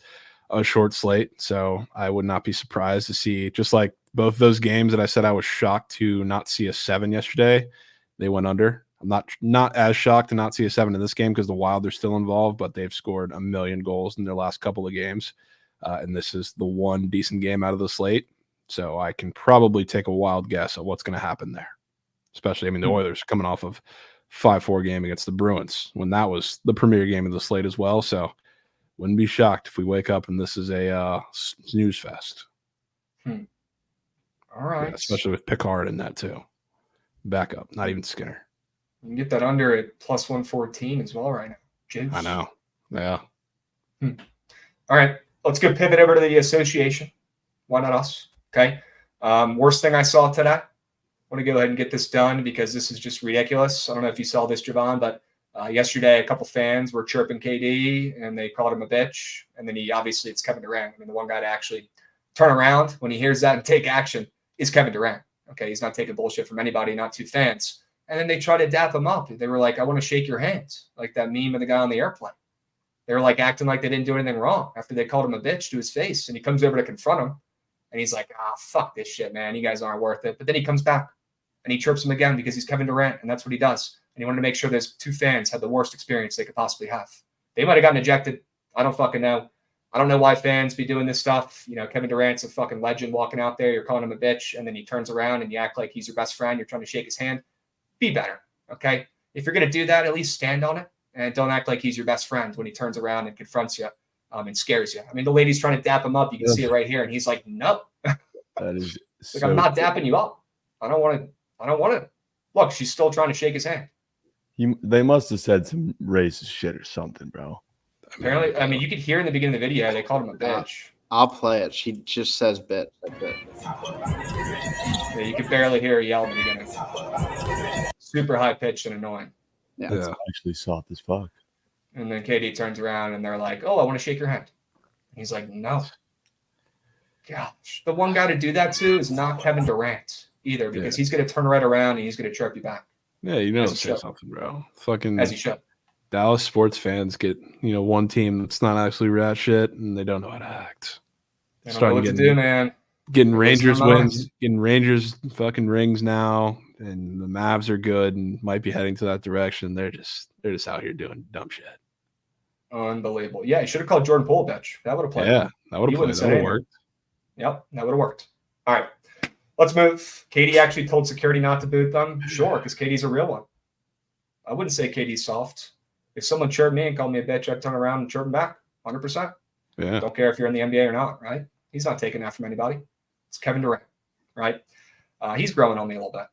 a short slate, so I would not be surprised to see, just like both those games that I said I was shocked to not see a 7 yesterday, they went under. I'm not as shocked to not see a 7 in this game because the Wild are still involved, but they've scored 1 million goals in their last couple of games, and this is the one decent game out of the slate. So I can probably take a wild guess at what's going to happen there. Especially, the Oilers coming off of 5-4 game against the Bruins when that was the premier game of the slate as well. So wouldn't be shocked if we wake up and this is a snooze fest. All right. Yeah, especially with Picard in that too. Backup, not even Skinner. You can get that under at plus 114 as well right now. Juice. I know. Yeah. All right. Let's go pivot over to the association. Why not us? Okay. Worst thing I saw today. I want to go ahead and get this done because this is just ridiculous. I don't know if you saw this, Javon, but yesterday a couple fans were chirping KD and they called him a bitch. And then it's Kevin Durant. The one guy to actually turn around when he hears that and take action is Kevin Durant. Okay. He's not taking bullshit from anybody, not 2 fans. And then they try to dap him up. They were like, I want to shake your hands. Like that meme of the guy on the airplane. They were like acting like they didn't do anything wrong after they called him a bitch to his face. And he comes over to confront him. And he's like, fuck this shit, man. You guys aren't worth it. But then he comes back and he chirps him again because he's Kevin Durant, and that's what he does. And he wanted to make sure those 2 fans had the worst experience they could possibly have. They might have gotten ejected. I don't fucking know. I don't know why fans be doing this stuff. Kevin Durant's a fucking legend walking out there. You're calling him a bitch, and then he turns around and you act like he's your best friend. You're trying to shake his hand. Be better, okay? If you're going to do that, at least stand on it, and don't act like he's your best friend when he turns around and confronts you and scares you. The lady's trying to dap him up. You can see it right here, and he's like, no. That is like, I'm not dapping you up. I don't want to. Look, she's still trying to shake his hand. They must have said some racist shit or something, bro. Apparently, you could hear in the beginning of the video, they called him a bitch. I'll play it. She just says bitch. Yeah, you could barely hear her yell in the beginning. Super high-pitched and annoying. Yeah. That's actually soft as fuck. And then KD turns around and they're like, oh, I want to shake your hand. And he's like, no. Gosh. The one guy to do that to is not Kevin Durant either, because he's going to turn right around and he's going to chirp you back. Yeah, say something, bro. Fucking as he should. Dallas sports fans get, one team that's not actually rat shit, and they don't know how to act. They don't know what to do, man. Getting They're losing Rangers their wins, minds. getting Rangers fucking rings now, and the Mavs are good and might be heading to that direction. They're just out here doing dumb shit. Unbelievable. Yeah, you should have called Jordan Poole a bitch. That would have played. Yeah, that would He have wouldn't played. say That would have anything. worked. Yep, that would have worked. All right, let's move. Katie actually told security not to boot them. Sure, because Katie's a real one. I wouldn't say Katie's soft. If someone chirped me and called me a bitch, I'd turn around and chirp them back 100%. Yeah. Don't care if you're in the NBA or not, right? He's not taking that from anybody. It's Kevin Durant, right? He's growing on me a little bit.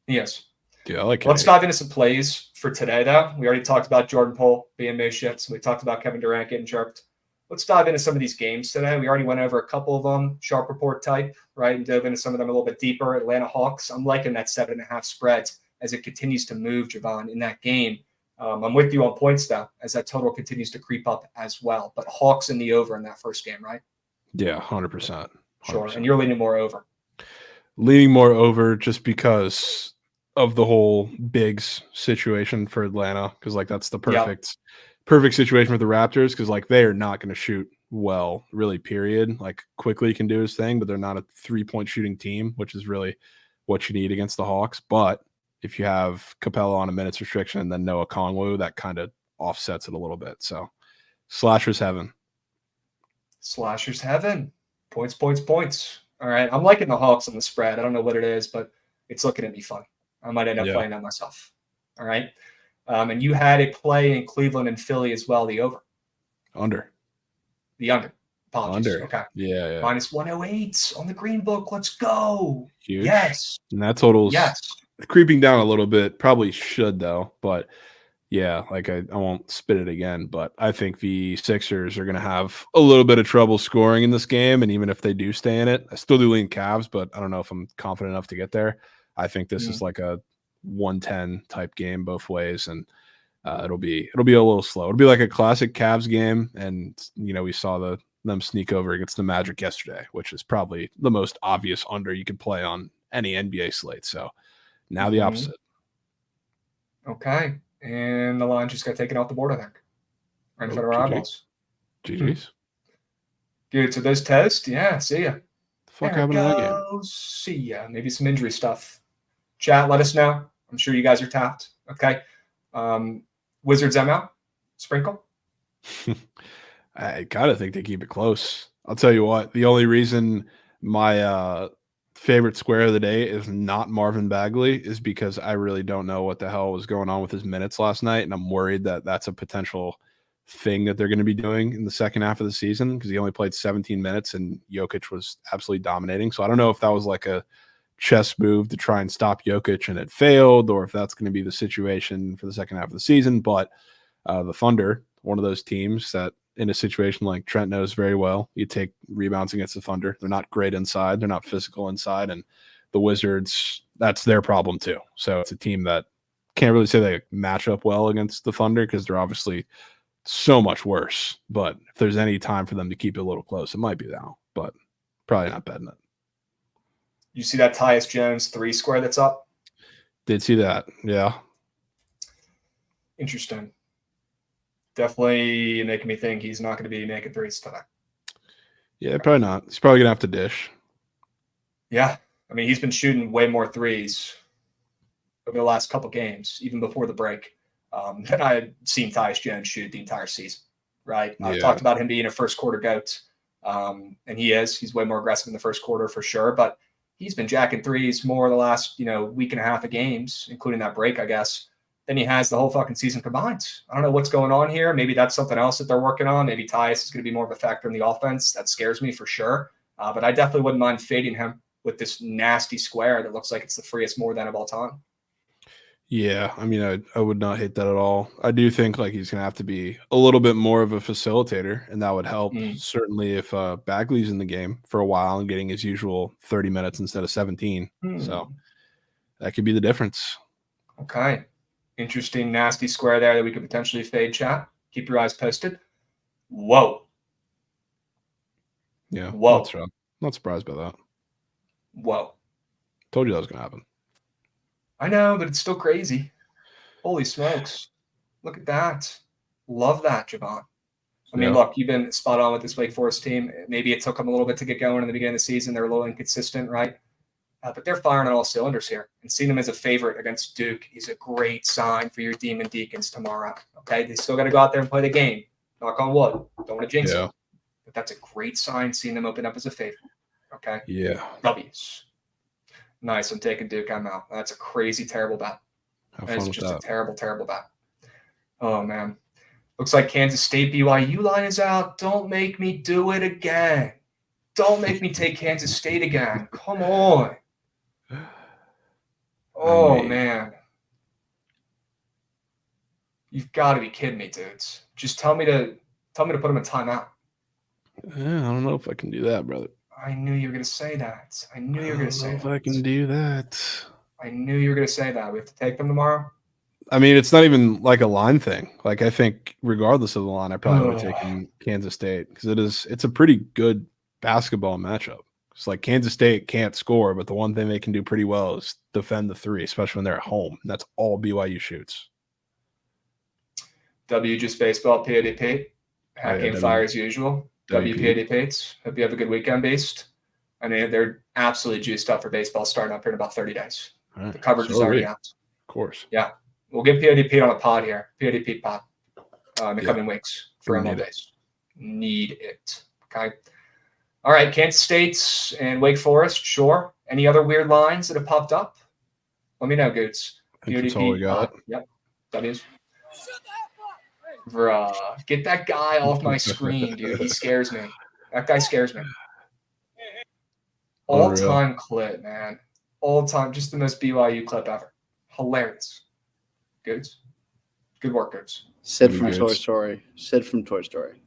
He is. Yeah, I like it. Let's dive into some plays for today, though. We already talked about Jordan Poole being made shits. We talked about Kevin Durant getting chirped. Let's dive into some of these games today. We already went over a couple of them, sharp report type, right? And dove into some of them a little bit deeper. Atlanta Hawks. I'm liking that 7.5 spread as it continues to move, Javon, in that game. I'm with you on points, though, as that total continues to creep up as well. But Hawks in the over in that first game, right? Yeah, 100%. Sure. And you're leaning more over. Leaning more over just because of the whole Biggs situation for Atlanta, because that's the perfect situation for the Raptors, because they are not going to shoot well, really, period. Quickly can do his thing, but they're not a 3-point shooting team, which is really what you need against the Hawks. But if you have Capella on a minutes restriction and then Noah Kongwu, that kind of offsets it a little bit. So slashers heaven. Slashers heaven. Points. All right. I'm liking the Hawks on the spread. I don't know what it is, but it's looking at me fun. I might end up playing that myself. All right. And you had a play in Cleveland and Philly as well, the over. Under. The under. Apologies. Under. Okay. Yeah. Minus 108 on the green book. Let's go. Huge. Yes. And that total's creeping down a little bit. Probably should, though. But yeah, I won't spit it again. But I think the Sixers are going to have a little bit of trouble scoring in this game. And even if they do stay in it, I still do lean Cavs, but I don't know if I'm confident enough to get there. I think this is like a 110 type game both ways, and it'll be a little slow. It'll be like a classic Cavs game, and we saw them sneak over against the Magic yesterday, which is probably the most obvious under you could play on any NBA slate. So now the opposite. Okay, and the line just got taken off the board, I think, right in front of our eyeballs. GG's. Good. So those toast. Yeah. See ya. The fuck happened to that game? See ya. Maybe some injury stuff. Chat, let us know. I'm sure you guys are tapped. Okay. Wizards ML, sprinkle. I gotta think they keep it close. I'll tell you what. The only reason my favorite square of the day is not Marvin Bagley is because I really don't know what the hell was going on with his minutes last night, and I'm worried that that's a potential thing that they're going to be doing in the second half of the season because he only played 17 minutes and Jokic was absolutely dominating. So I don't know if that was like a chess move to try and stop Jokic and it failed, or if that's going to be the situation for the second half of the season. But the Thunder, one of those teams that in a situation like Trent knows very well, you take rebounds against the Thunder. They're not great inside. They're not physical inside. And the Wizards, that's their problem too. So it's a team that can't really say they match up well against the Thunder because they're obviously so much worse. But if there's any time for them to keep it a little close, it might be now, but probably not betting it. You see that Tyus Jones 3 square that's up? Did see that. Yeah. Interesting. Definitely making me think he's not going to be making threes today. Yeah, probably not. He's probably going to have to dish. Yeah. I mean, he's been shooting way more threes over the last couple games, even before the break, than I had seen Tyus Jones shoot the entire season, right? I've talked about him being a first quarter goat, and he is. He's way more aggressive in the first quarter for sure, but he's been jacking threes more the last, week and a half of games, including that break, I guess, than he has the whole fucking season combined. I don't know what's going on here. Maybe that's something else that they're working on. Maybe Tyus is going to be more of a factor in the offense. That scares me for sure. But I definitely wouldn't mind fading him with this nasty square that looks like it's the freest more than of all time. Yeah, I mean, I would not hate that at all. I do think he's going to have to be a little bit more of a facilitator, and that would help certainly if Bagley's in the game for a while and getting his usual 30 minutes instead of 17. So that could be the difference. Okay. Interesting, nasty square there that we could potentially fade, chat. Keep your eyes posted. Whoa. Yeah. Whoa. Not surprised by that. Whoa. Told you that was going to happen. I know, but it's still crazy. Holy smokes. Look at that. Love that, Javon. I mean, Yeah. look, you've been spot on with this Wake Forest team. Maybe it took them a little bit to get going in the beginning of the season. They're a little inconsistent, right? But they're firing on all cylinders here. And seeing them as a favorite against Duke is a great sign for your Demon Deacons tomorrow. Okay, they still got to go out there and play the game. Knock on wood. Don't want to jinx it. But that's a great sign seeing them open up as a favorite. Okay? Yeah. W's. Nice. I'm taking Duke. I'm out. That's a crazy, terrible bet. That is just a terrible, terrible bet. Oh, man. Looks like Kansas State BYU line is out. Don't make me do it again. Don't make me take Kansas State again. Come on. Oh, man. You've got to be kidding me, dudes. Just tell me to put them in timeout. Yeah, I don't know if I can do that, brother. I knew you were going to say that. I knew you were going to say that. If I can do that. I knew you were going to say that. We have to take them tomorrow. I mean, it's not even like a line thing. Like, I think regardless of the line, I probably would have taken Kansas State because it's a pretty good basketball matchup. It's like Kansas State can't score, but the one thing they can do pretty well is defend the three, especially when they're at home. And that's all BYU shoots. W just baseball, PODP. Hack game fire as usual. WPADPs. Hope you have a good weekend, Beast. I mean, they're absolutely juiced up for baseball starting up here in about 30 days. Right. The coverage is already out. Of course. Yeah. We'll get PODP on a pod here. PODP pod in the coming weeks for ML days. Need it. Okay. All right. Kansas State and Wake Forest. Sure. Any other weird lines that have popped up? Let me know, Goots. That's all we got. Yep. W's. Bruh, get that guy off my screen, dude. He scares me. That guy scares me. All-time clip, man. All-time. Just the most BYU clip ever. Hilarious. Goods. Good work, Goods. Sid from Toy Story. Sid from Toy Story.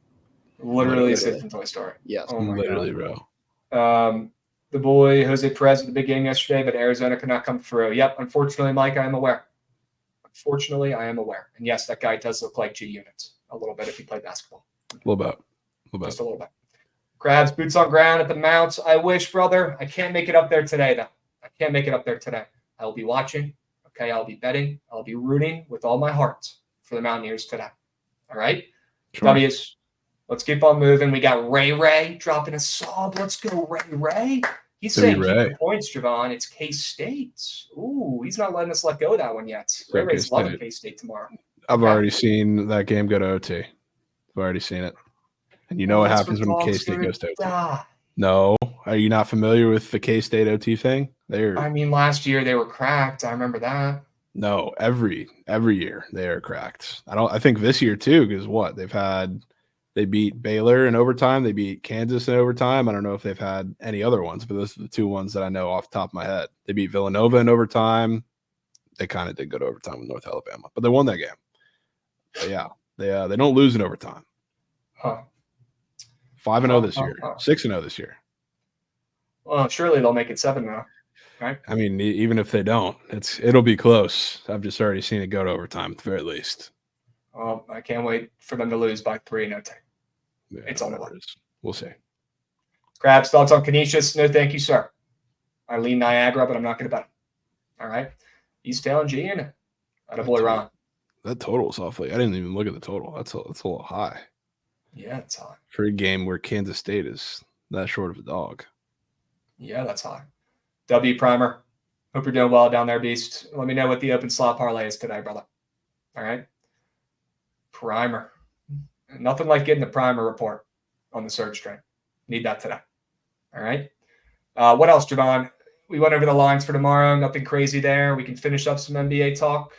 Literally Sid from Toy Story. Yes. Oh my Literally, God. bro. The boy, Jose Perez, at the big game yesterday, but Arizona could not come through. Yep, unfortunately, Mike, I am aware. Unfortunately, I am aware. And yes, that guy does look like G Unit a little bit if he played basketball. A little bit. Just a little bit. Crabs, boots on ground at the Mounts. I wish, brother. I can't make it up there today, though. I can't make it up there today. I will be watching. Okay, I'll be betting. I'll be rooting with all my heart for the Mountaineers today. All right? Sure. W's. Let's keep on moving. We got Ray dropping a sub. Let's go, Ray. He's saying keep the points, Javon. It's K-State. Ooh, he's not letting us let go of that one yet. Ray's loving K-State tomorrow. I've already seen that game go to OT. I've already seen it. And you know what happens when K-State goes to OT. No. Are you not familiar with the K-State OT thing? I mean, last year they were cracked. I remember that. No, every year they are cracked. I think this year too, because they beat Baylor in overtime, they beat Kansas in overtime. I don't know if they've had any other ones, but those are the two ones that I know off the top of my head. They beat Villanova in overtime. They kind of did go to overtime with North Alabama, but they won that game. But yeah, they don't lose in overtime. 5-0 this year, 6-0 this year. Well, surely they'll make it 7 now, right? I mean, even if they don't, it'll be close. I've just already seen it go to overtime at the very least. Well, I can't wait for them to lose by 3 no take. Yeah, it's on the way. We'll see. Crabs, thoughts on Canisius? No, thank you, sir. I lean Niagara, but I'm not going to bet. All right. East LNG in it. Attaboy, Ron. That total is awfully. I didn't even look at the total. That's a little high. Yeah, it's high. For a game where Kansas State is that short of a dog. Yeah, that's high. W Primer. Hope you're doing well down there, Beast. Let me know what the open slot parlay is today, brother. All right. Primer. Nothing like getting the Primer report on the surge train. Need that today. All right. What else, Javon? We went over the lines for tomorrow. Nothing crazy there. We can finish up some NBA talk.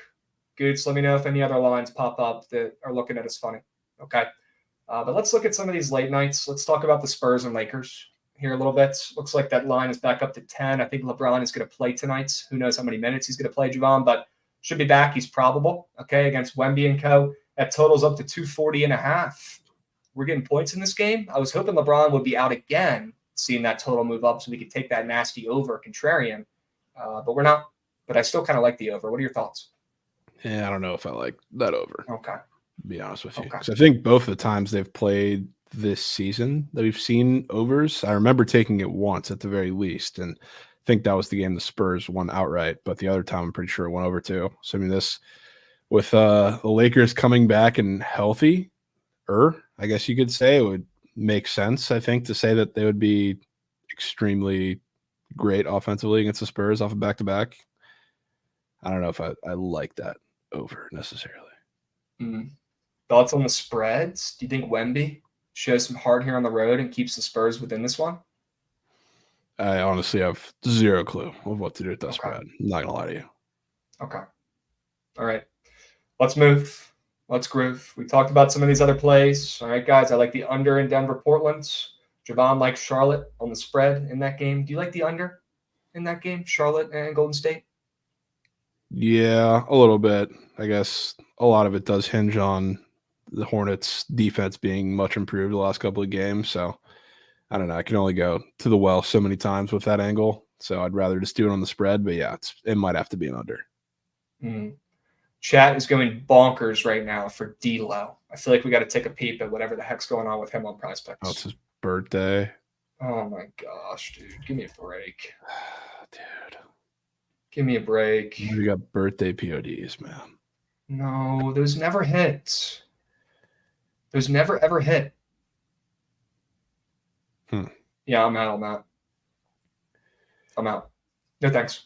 Goods, let me know if any other lines pop up that are looking at us funny. Okay. But let's look at some of these late nights. Let's talk about the Spurs and Lakers here a little bit. Looks like that line is back up to 10. I think LeBron is going to play tonight. Who knows how many minutes he's going to play, Javon, but should be back. He's probable, okay, against Wemby and co. That totals up to 240.5. We're getting points in this game. I was hoping LeBron would be out again, seeing that total move up so we could take that nasty over contrarian, but we're not. But I still kind of like the over. What are your thoughts? Yeah, I don't know if I like that over. Okay. To be honest with you. Okay. So I think both of the times they've played this season that we've seen overs, I remember taking it once at the very least, and I think that was the game the Spurs won outright, but the other time I'm pretty sure it went over too. So I mean, with the Lakers coming back and healthy, I guess you could say, it would make sense, I think, to say that they would be extremely great offensively against the Spurs off of back-to-back. I don't know if I like that over necessarily. Thoughts on the spreads? Do you think Wemby shows some heart here on the road and keeps the Spurs within this one? I honestly have zero clue of what to do with that Okay. spread. I'm not going to lie to you. Okay. All right. Let's move. Let's groove. We talked about some of these other plays. All right, guys. I like the under in Denver, Portland. Javon likes Charlotte on the spread in that game. Do you like the under in that game, Charlotte and Golden State? Yeah, a little bit. I guess a lot of it does hinge on the Hornets' defense being much improved the last couple of games. So I don't know. I can only go to the well so many times with that angle. So I'd rather just do it on the spread. But yeah, it might have to be an under. Chat is going bonkers right now for D'Lo. I feel like we got to take a peep at whatever the heck's going on with him on Prize Picks. Oh, it's his birthday. Oh my gosh, dude. Give me a break. Dude. Give me a break. We got birthday PODs, man. No, those never hit. Those never ever hit. Yeah, I'm out on that. I'm out. No thanks.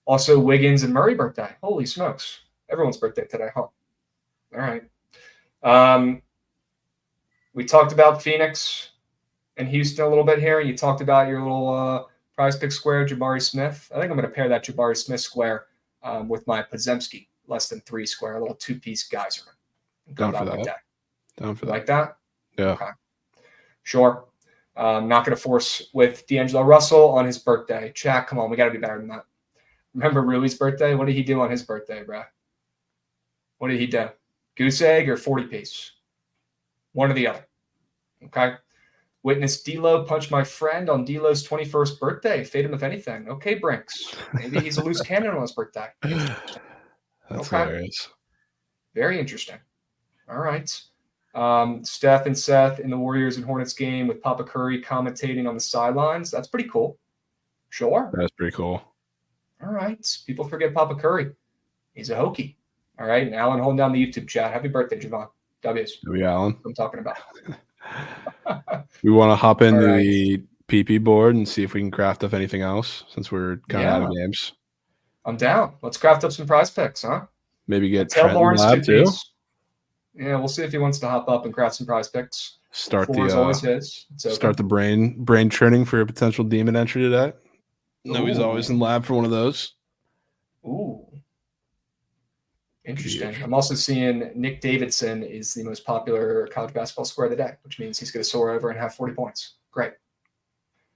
Also, Wiggins and Murray birthday. Holy smokes. Everyone's birthday today, huh? All right. We talked about Phoenix and Houston a little bit here. You talked about your little Prize Pick square, Jabari Smith. I think I'm going to pair that Jabari Smith square with my Podzemski less than 3 square, a little 2-piece geyser. Down for that. Down for that. Like that? Yeah. Okay. Sure. Not going to force with D'Angelo Russell on his birthday. Chat, come on. We got to be better than that. Remember Rui's birthday? What did he do on his birthday, bro? What did he do? Goose egg or 40-piece? One or the other. Okay. Witness D'Lo punch my friend on D'Lo's 21st birthday. Fade him if anything. Okay, Brinks. Maybe he's a loose cannon on his birthday. That's hilarious. Very interesting. All right. Steph and Seth in the Warriors and Hornets game with Papa Curry commentating on the sidelines. That's pretty cool. Sure. That's pretty cool. All right. People forget Papa Curry. He's a Hokie. All right. And Alan holding down the YouTube chat. Happy birthday, Javon. W's. W. Allen. I'm talking about. We want to hop into the PP board and see if we can craft up anything else since we're kind of out of games. I'm down. Let's craft up some Prize Picks, huh? Maybe get Trent in the lab too. Yeah, we'll see if he wants to hop up and craft some Prize Picks. Start always his. Start the brain churning for a potential demon entry today. No, he's always in lab for one of those. Ooh. Interesting. I'm also seeing Nick Davidson is the most popular college basketball square of the day, which means he's going to soar over and have 40 points. Great.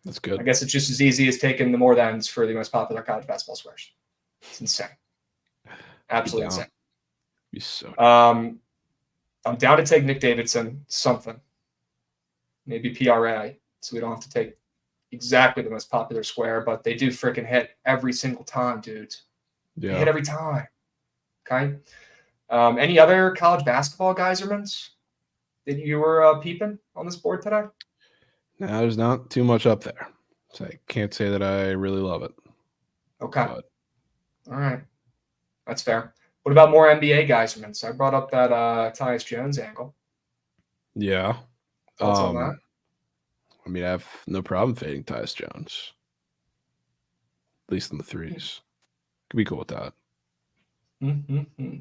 That's good. I guess it's just as easy as taking the more thans for the most popular college basketball squares. It's insane. Absolutely insane. Be so I'm down to take Nick Davidson something. Maybe PRA, so we don't have to take exactly the most popular square, but they do freaking hit every single time, dude. Yeah. They hit every time. Okay. Any other college basketball geysermans that you were peeping on this board today? No, there's not too much up there. So I can't say that I really love it. Okay. But. All right. That's fair. What about more NBA geysermans? I brought up that Tyus Jones angle. Yeah. Thoughts on that? I mean, I have no problem fading Tyus Jones. At least in the threes. Could be cool with that. Mm-hmm.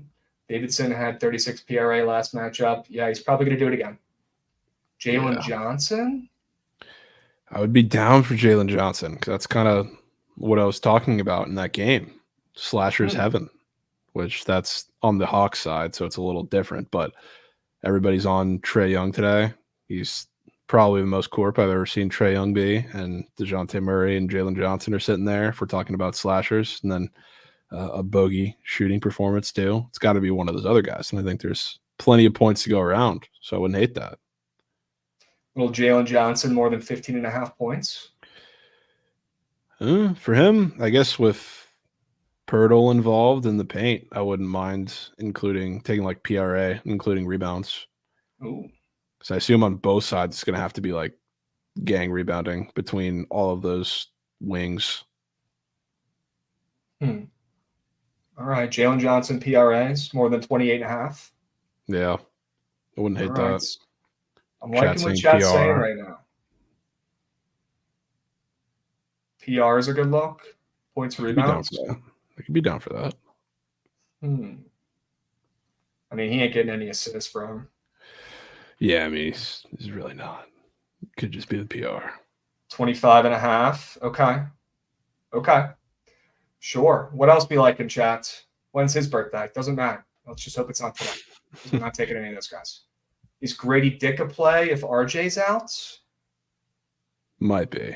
Davidson had 36 PRA last matchup. Yeah, he's probably going to do it again. Jalen Johnson? I would be down for Jalen Johnson because that's kind of what I was talking about in that game. Slasher's heaven, which that's on the Hawks side, so it's a little different. But everybody's on Trae Young today. He's probably the most corp I've ever seen Trae Young be, and DeJounte Murray and Jalen Johnson are sitting there if we're talking about slashers. And then a bogey shooting performance too. It's got to be one of those other guys, and I think there's plenty of points to go around, so I wouldn't hate that. Little Jalen Johnson, more than 15.5 points. For him, I guess with Pirtle involved in the paint, I wouldn't mind taking like PRA, including rebounds. Ooh. Because I assume on both sides it's going to have to be like gang rebounding between all of those wings. All right. Jalen Johnson PRAs more than 28.5. Yeah, I wouldn't hate All right. that. I'm Chat liking what saying chat's saying PR. right now. PR is a good look. Points, I could be down rebounds. for that. I could be down for that. I mean, he ain't getting any assists, bro. Yeah, I mean, he's really not. Could just be the PR. 25.5. Okay. Sure. What else be like in chat? When's his birthday? Doesn't matter. Let's just hope it's not today. We're not taking any of those guys. Is Grady Dick a play if RJ's out? Might be.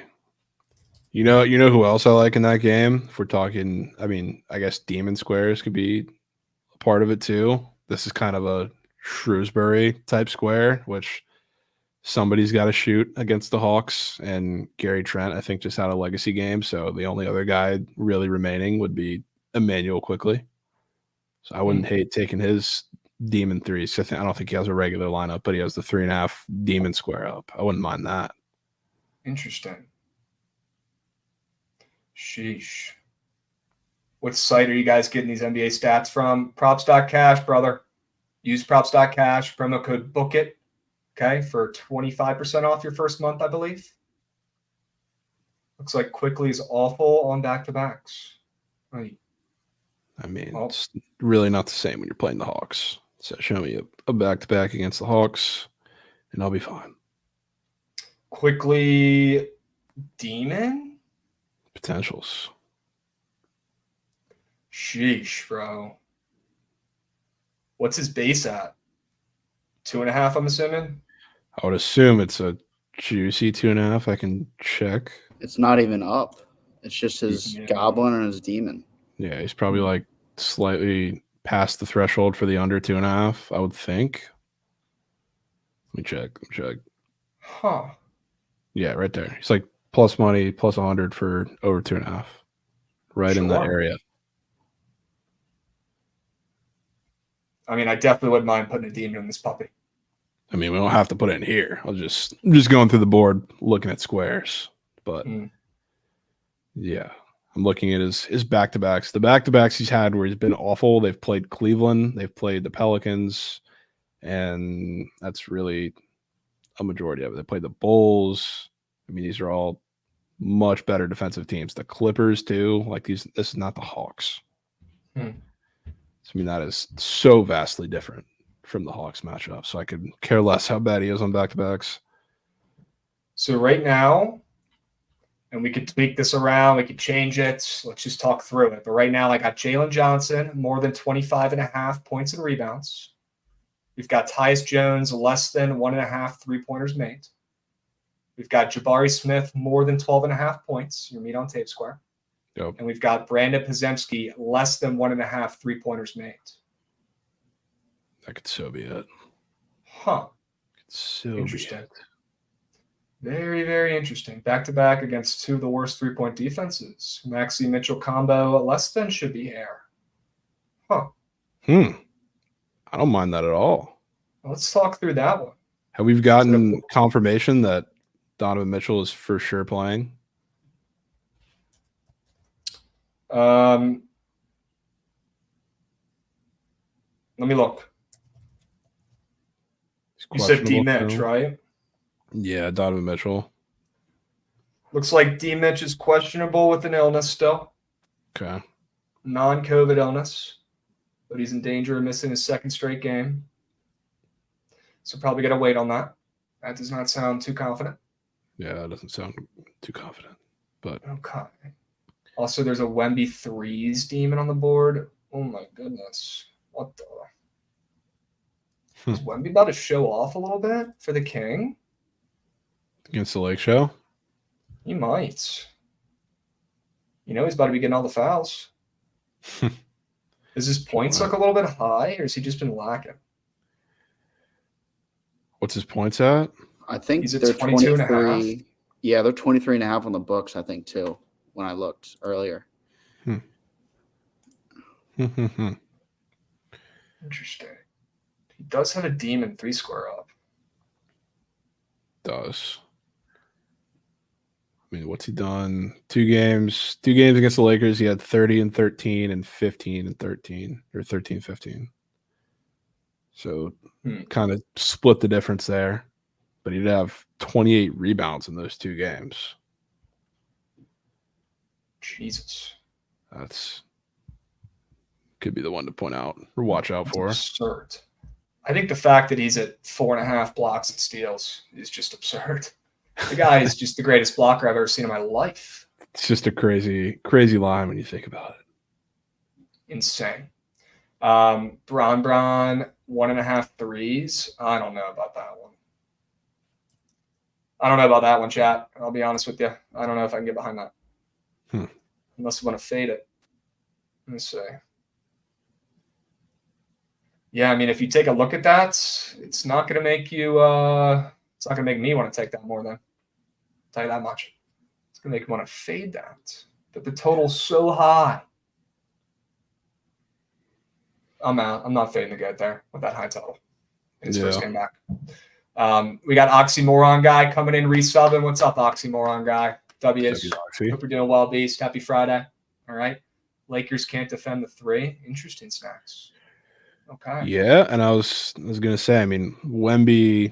You know who else I like in that game? If we're talking, I mean, I guess Demon Squares could be a part of it too. This is kind of a Shrewsbury type square, which somebody's got to shoot against the Hawks. And Gary Trent, I think, just had a legacy game. So the only other guy really remaining would be Emmanuel Quickly. So I wouldn't hate taking his Demon threes. I don't think he has a regular lineup, but he has the 3.5 Demon square up. I wouldn't mind that. Interesting. Sheesh. What site are you guys getting these NBA stats from? Props.cash, brother. Use props.cash, promo code BOOKIT, okay, for 25% off your first month, I believe. Looks like Quickly is awful on back-to-backs. Right. I mean, it's really not the same when you're playing the Hawks. So show me a back-to-back against the Hawks, and I'll be fine. Quickly Demon? Potentials. Sheesh, bro. What's his base at? 2.5, I'm assuming? I would assume it's a juicy 2.5. I can check. It's not even up. It's just his goblin and his demon. Yeah, he's probably like slightly past the threshold for the under 2.5, I would think. Let me check. Huh. Yeah, right there. He's like plus money, plus 100 for over 2.5. Right in that area. I mean, I definitely wouldn't mind putting a demon in this puppy. I mean, we don't have to put it in here. I'm just going through the board, looking at squares. But yeah, I'm looking at his back-to-backs. The back-to-backs he's had where he's been awful. They've played Cleveland, they've played the Pelicans, and that's really a majority of it. They played the Bulls. I mean, these are all much better defensive teams. The Clippers too. Like this is not the Hawks. I mean, that is so vastly different from the Hawks matchup. So I could care less how bad he is on back-to-backs. So right now, and we could tweak this around, we could change it. Let's just talk through it. But right now, I got Jalen Johnson, more than 25.5 points and rebounds. We've got Tyus Jones, less than 1.5 3-pointers made. We've got Jabari Smith, more than 12.5 points. Your meat on tape square. Yep. And we've got Brandon Podziemski, less than 1.5 3-pointers made. That could so be it. Huh. Interesting. Very, very interesting. Back-to-back against two of the worst 3-point defenses. Maxey Mitchell combo, less than should be air. Huh. I don't mind that at all. Let's talk through that one. Have we gotten confirmation that Donovan Mitchell is for sure playing? Let me look. You said D. Mitch, right? Yeah, Donovan Mitchell. Looks like D. Mitch is questionable with an illness still. Okay. Non-COVID illness, but he's in danger of missing his second straight game. So probably got to wait on that. That does not sound too confident. Yeah, that doesn't sound too confident. But okay. Also, there's a Wemby threes demon on the board. Oh my goodness. What the? Is Wemby about to show off a little bit for the King? Against the Lake Show? He might. You know he's about to be getting all the fouls. Does his points look a little bit high, or has he just been lacking? What's his points at? I think he's at they're 23.5. Yeah, they're 23.5 on the books, I think, too, when I looked earlier. Interesting. He does have a demon 3 square up. Does. mean, what's he done? 2 games against the Lakers. He had 30 and 13 and 15 and 13 or 13, 15. So kind of split the difference there. But he'd have 28 rebounds in those 2 games. Jesus. That's could be the one to point out or watch out for. Absurd. I think the fact that he's at 4.5 blocks and steals is just absurd. The guy is just the greatest blocker I've ever seen in my life. It's just a crazy, crazy line when you think about it. Insane. Bron, 1.5 threes. I don't know about that one. Chat. I'll be honest with you. I don't know if I can get behind that. Unless you want to fade it. Let me see. Yeah, I mean, if you take a look at that, it's not going to make you it's not going to make me want to take that more than. I'll tell you that much. It's going to make me want to fade that. But the total's so high. I'm out. I'm not fading the good there with that high total in his first game back. We got Oxymoron Guy coming in, resubbing. What's up, Oxymoron Guy? W's. Hope you're doing well, Beast. Happy Friday. All right. Lakers can't defend the 3. Interesting, Snacks. Okay. Yeah, and I was gonna say, I mean, Wemby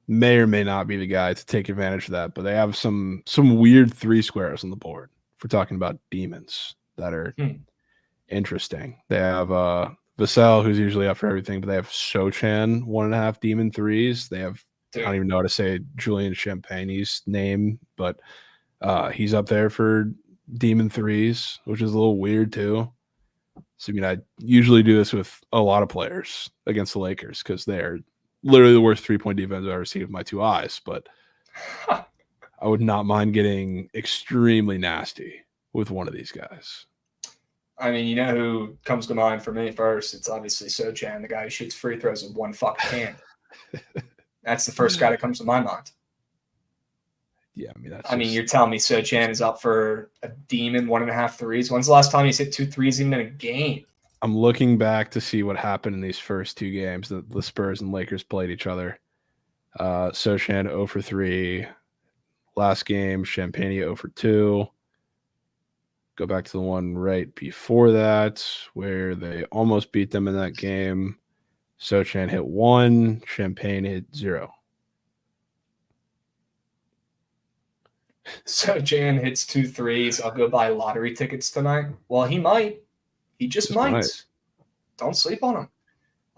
may or may not be the guy to take advantage of that, but they have some weird 3 squares on the board. If we're talking about demons that are interesting. They have Vassell, who's usually up for everything, but they have Sochan 1.5 demon 3s. They have I don't even know how to say Julian Champagne's name, but he's up there for demon 3s, which is a little weird too. So, I mean, I usually do this with a lot of players against the Lakers because they're literally the worst 3-point defense I've ever seen with my 2 eyes. But I would not mind getting extremely nasty with one of these guys. I mean, you know who comes to mind for me first? It's obviously Sochan, the guy who shoots free throws with one fucking hand. That's the first guy that comes to my mind. Yeah, I mean, you're telling me Sochan is up for a demon 1.5 threes. When's the last time he's hit 2 threes even in a game? I'm looking back to see what happened in these first 2 games that the Spurs and Lakers played each other. Sochan 0 for 3. Last game, Champagne 0 for 2. Go back to the one right before that where they almost beat them in that game. Sochan hit 1, Champagne hit 0. Sochan hits 2 threes. I'll go buy lottery tickets tonight. Well, he might. He just might. Don't sleep on him.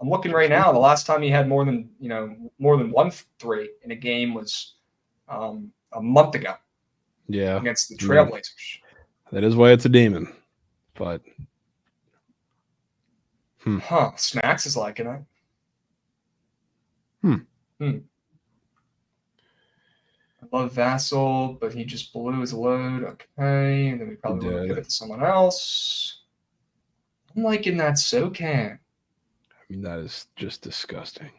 I'm looking right now. The last time he had more than 1 3 in a game was a month ago. Yeah, against the Trailblazers. That is why it's a demon. But Snacks is liking it. I love Vassell, but he just blew his load. Okay, and then we probably want to give it to someone else. I'm liking that Sochan. I mean, that is just disgusting.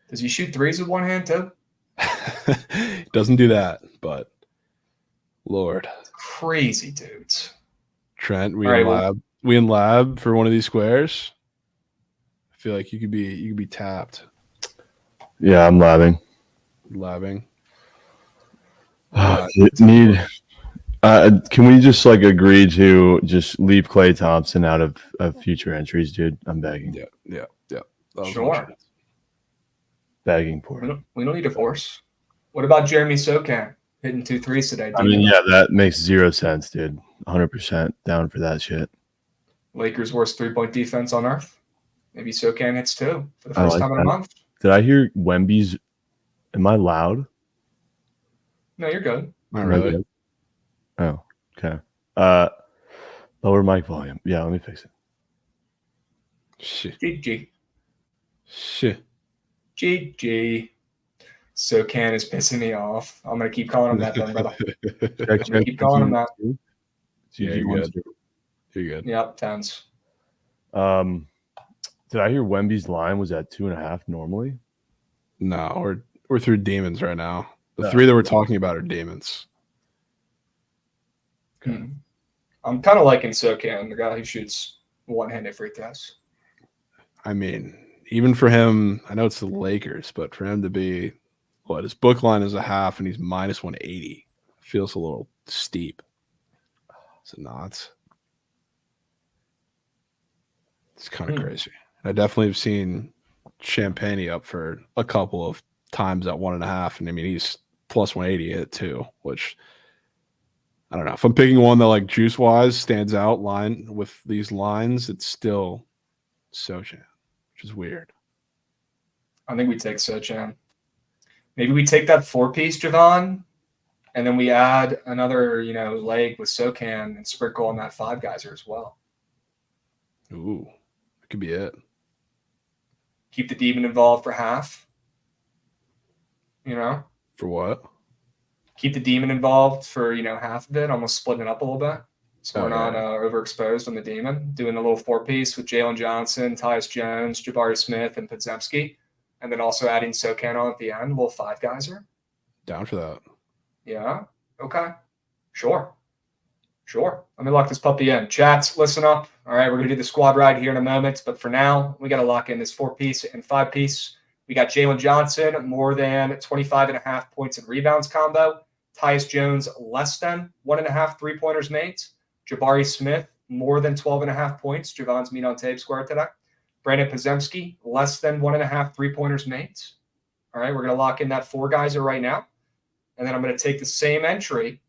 Does he shoot 3s with one hand too? Doesn't do that, but Lord, crazy dudes. Trent, we in lab for one of these squares. I feel like you could be tapped. Yeah, I'm labbing. Can we just agree to just leave Klay Thompson out of future entries, dude? I'm begging. Yeah. Sure. Begging for it. We don't need a force. What about Jeremy Sochan hitting 2 threes today? I mean, yeah, that makes 0 sense, dude. 100% down for that shit. Lakers' worst 3-point defense on earth. Maybe Sochan hits 2 for the first time in a month. Did I hear Wemby's? Am I loud? No, you're good. Not really. Oh, okay. Lower mic volume. Yeah, let me fix it. Shit. GG. Sochan is pissing me off. I'm gonna keep calling him that then, brother. Keep calling him that. Yeah, you're good. You're good. Yep, 10s. Did I hear Wemby's line was at 2.5 normally? No, we're through demons right now. The 3 that we're talking about are demons. I'm kind of liking Sochan, the guy who shoots one-handed free throws. I mean, even for him, I know it's the Lakers, but for him to be his book line is a half and he's minus 180. feels a little steep. Is it not? It's kind of crazy. I definitely have seen Champagne up for a couple of times at 1.5, and I mean he's plus 180 at 2, which I don't know. If I'm picking one that like juice wise stands out line with these lines, it's still Sochan, which is weird. I think we take Sochan. Maybe we take that 4-piece, Javon, and then we add another, leg with SoCan and sprinkle on that 5 geyser as well. Ooh, that could be it. Keep the demon involved for half. For what? Keep the demon involved for, half of it, almost splitting it up a little bit. So we're not overexposed on the demon. Doing a little 4-piece with Jalen Johnson, Tyus Jones, Jabari Smith, and Podziemski. And then also adding SoCan on at the end, a little 5 geyser. Down for that. Yeah. Okay. Sure. Let me lock this puppy in. Chats, listen up. All right, we're going to do the squad ride here in a moment. But for now, we got to lock in this 4-piece and 5-piece. We got Jalen Johnson, more than 25.5 points and rebounds combo. Tyus Jones, less than 1.5 3-pointers made. Jabari Smith, more than 12.5 points. Javon's mean on tape square today. Brandon Podziemski, less than 1.5 3-pointers made. All right, we're going to lock in that 4 geyser right now. And then I'm going to take the same entry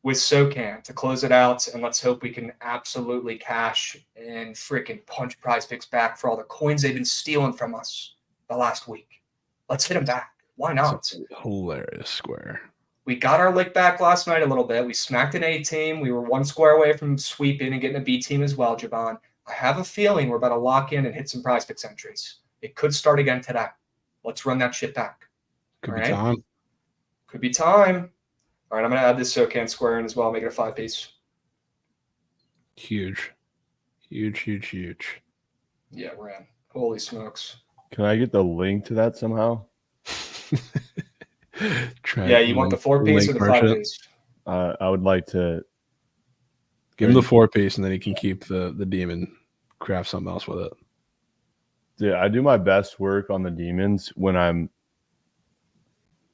with SoCan to close it out. And let's hope we can absolutely cash and freaking punch Prize Picks back for all the coins they've been stealing from us the last week. Let's hit them back. Why not? Hilarious square. We got our lick back last night a little bit. We smacked an A team. We were 1 square away from sweeping and getting a B team as well, Javon. I have a feeling we're about to lock in and hit some Prize Picks entries. It could start again today. Let's run that shit back. Could be time. Could be time. All right, I'm going to add this SoCan square in as well, make it a 5-piece. Huge. Yeah, we're in. Holy smokes. Can I get the link to that somehow? You want the 4-piece or the 5-piece? I would like to. Give him the 4-piece, and then he can keep the demon, craft something else with it. Dude, I do my best work on the demons when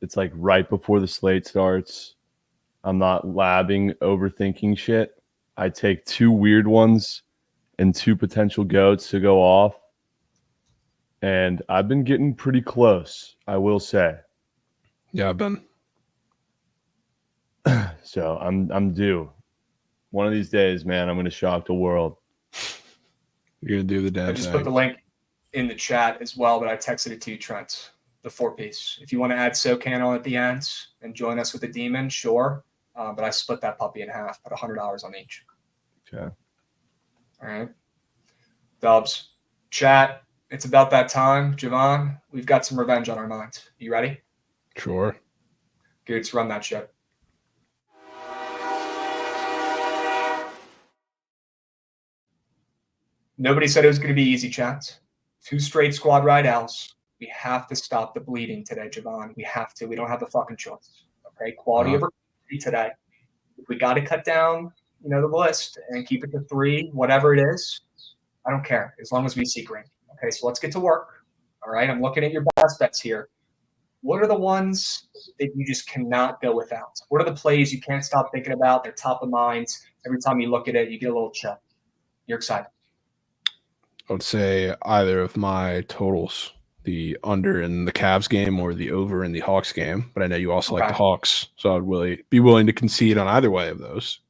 it's like right before the slate starts. I'm not labbing, overthinking shit. I take 2 weird ones and 2 potential goats to go off. And I've been getting pretty close, I will say. Yeah, I've been. So I'm due. One of these days, man, I'm going to shock the world. You're going to do the dad I just thing. put the link in the chat as well, but I texted it to you, Trent. The 4-piece. If you want to add SoCan on at the end and join us with the demon, sure. But I split that puppy in half, put $100 on each. Okay. All right. Dubs. Chat. It's about that time. Javon, we've got some revenge on our minds. You ready? Sure. Goots, run that shit. Nobody said it was going to be easy, chat. 2 straight squad ride L's. We have to stop the bleeding today, Javon. We have to. We don't have a fucking choice. Okay? Quality over quantity today. If we got to cut down, the list and keep it to 3, whatever it is, I don't care as long as we see green. Okay, so let's get to work. All right, I'm looking at your best bets here. What are the ones that you just cannot go without? What are the plays you can't stop thinking about? They're top of mind. Every time you look at it, you get a little chill. You're excited. I would say either of my totals, the under in the Cavs game or the over in the Hawks game. But I know you also like the Hawks, so I would be willing to concede on either way of those.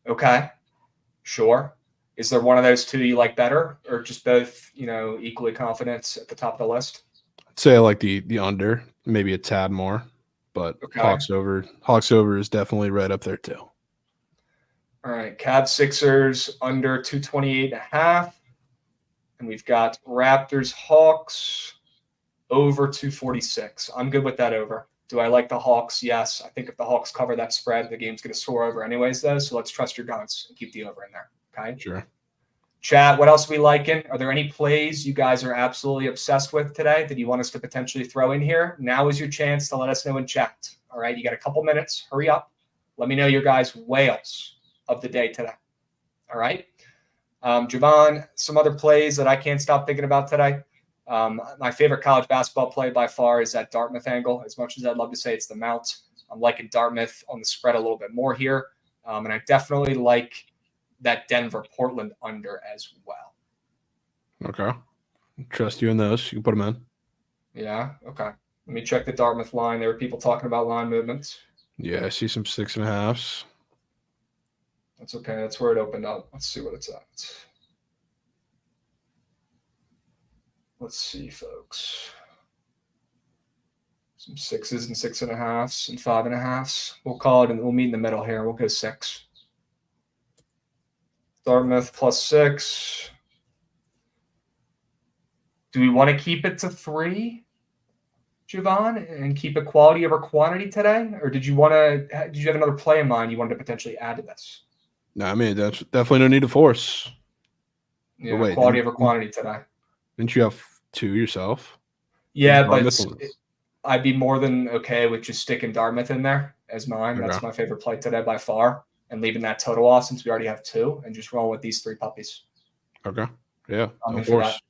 Okay, sure. Is there one of those 2 you like better, or just both, equally confident at the top of the list? I'd say I like the under, maybe a tad more, but Hawks over is definitely right up there too. All right, Cavs Sixers under 228.5. And we've got Raptors Hawks over 246. I'm good with that over. Do I like the Hawks? Yes. I think if the Hawks cover that spread, the game's going to score over anyways, though. So let's trust your guns and keep the over in there. Okay? Sure. Chat, what else are we liking? Are there any plays you guys are absolutely obsessed with today that you want us to potentially throw in here? Now is your chance to let us know in chat. All right? You got a couple minutes. Hurry up. Let me know your guys' whales of the day today. All right? Javon, some other plays that I can't stop thinking about today. My favorite college basketball play by far is that Dartmouth angle. As much as I'd love to say it's the Mount, I'm liking Dartmouth on the spread a little bit more here. And I definitely like that Denver-Portland under as well. Okay. Trust you in those. You can put them in. Yeah, okay. Let me check the Dartmouth line. There were people talking about line movements. Yeah, I see some 6.5s. That's okay. That's where it opened up. Let's see what it's at. Let's see, folks. Some 6s and 6.5s and 5.5s. We'll call it, and we'll meet in the middle here. We'll go 6. Dartmouth +6. Do we want to keep it to 3, Javon, and keep it quality over quantity today? Or did you have another play in mind you wanted to potentially add to this? No, I mean, that's definitely no need to force. Yeah, wait, quality over quantity today. Didn't you have 2 yourself? Yeah, but I'd be more than okay with just sticking Dartmouth in there as mine. Okay. That's my favorite play today by far. And leaving that total off since we already have 2 and just rolling with these 3 puppies. Okay. Yeah. I'm no in for force. that.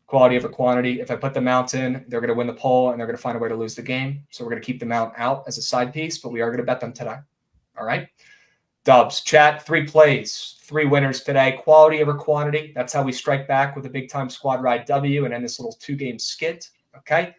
Quality over quantity. If I put the Mount in, they're going to win the poll and they're going to find a way to lose the game. So we're going to keep the Mount out as a side piece, but we are going to bet them today. All right. Dubs, chat, 3 plays, 3 winners today. Quality over quantity. That's how we strike back with a big-time squad ride W and end this little 2-game skit. Okay.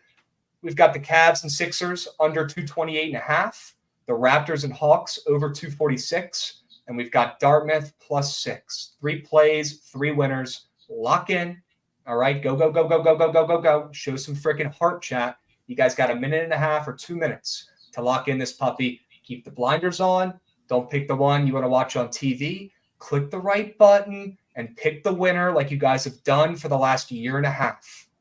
We've got the Cavs and Sixers under 228.5. The Raptors and Hawks over 246. And we've got Dartmouth +6. 3 plays, 3 winners. Lock in. All right. Go, go, go, go, go, go, go, go, go. Show some freaking heart, chat. You guys got 1.5 minutes or 2 minutes to lock in this puppy. Keep the blinders on. Don't pick the one you want to watch on TV. Click the right button and pick the winner like you guys have done for the last 1.5 years.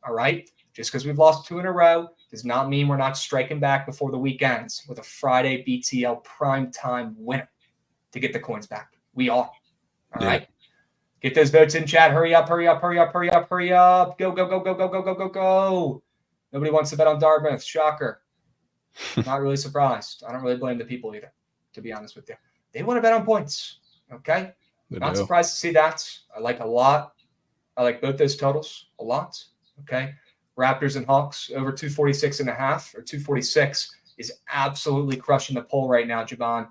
All right. Just because we've lost 2 in a row does not mean we're not striking back before the weekends with a Friday BTL primetime winner to get the coins back. We are. All right. Get those votes in, chat. Hurry up, hurry up, hurry up, hurry up, hurry up. Go, go, go, go, go, go, go, go, go. Nobody wants to bet on Dartmouth. Shocker. Not really surprised. I don't really blame the people either, to be honest with you. They want to bet on points. Okay. Not surprised to see that. I like a lot. I like both those totals a lot. Okay. Raptors and Hawks over 246.5 or 246 is absolutely crushing the poll right now, Javon.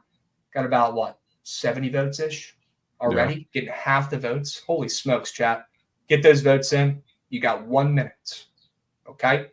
Got about 70 votes ish already, getting half the votes. Holy smokes, chat. Get those votes in. You got 1 minute. Okay.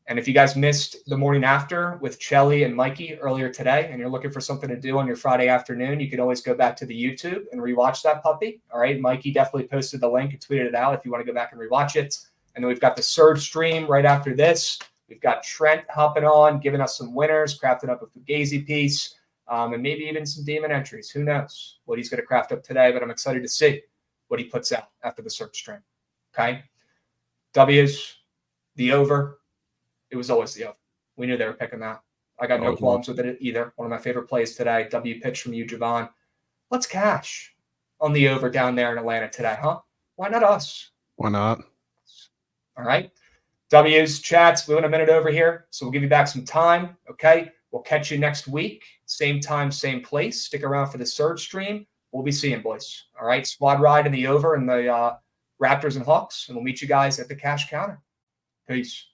And if you guys missed the morning after with Chelly and Mikey earlier today, and you're looking for something to do on your Friday afternoon, you can always go back to the YouTube and rewatch that puppy. All right. Mikey definitely posted the link and tweeted it out if you want to go back and rewatch it. And then we've got the Surge stream right after this. We've got Trent hopping on, giving us some winners, crafting up a Fugazi piece, and maybe even some demon entries. Who knows what he's going to craft up today, but I'm excited to see what he puts out after the Surge stream. Okay. W's, the over. It was always the over. We knew they were picking that. I got no qualms with it either. One of my favorite plays today. W pitch from you, Javon. Let's cash on the over down there in Atlanta today, huh? Why not us? Why not? All right. W's, chats. We went a minute over here, so we'll give you back some time. Okay. We'll catch you next week. Same time, same place. Stick around for the Surge stream. We'll be seeing, boys. All right. Squad ride in the over and the Raptors and Hawks. And we'll meet you guys at the cash counter. Peace.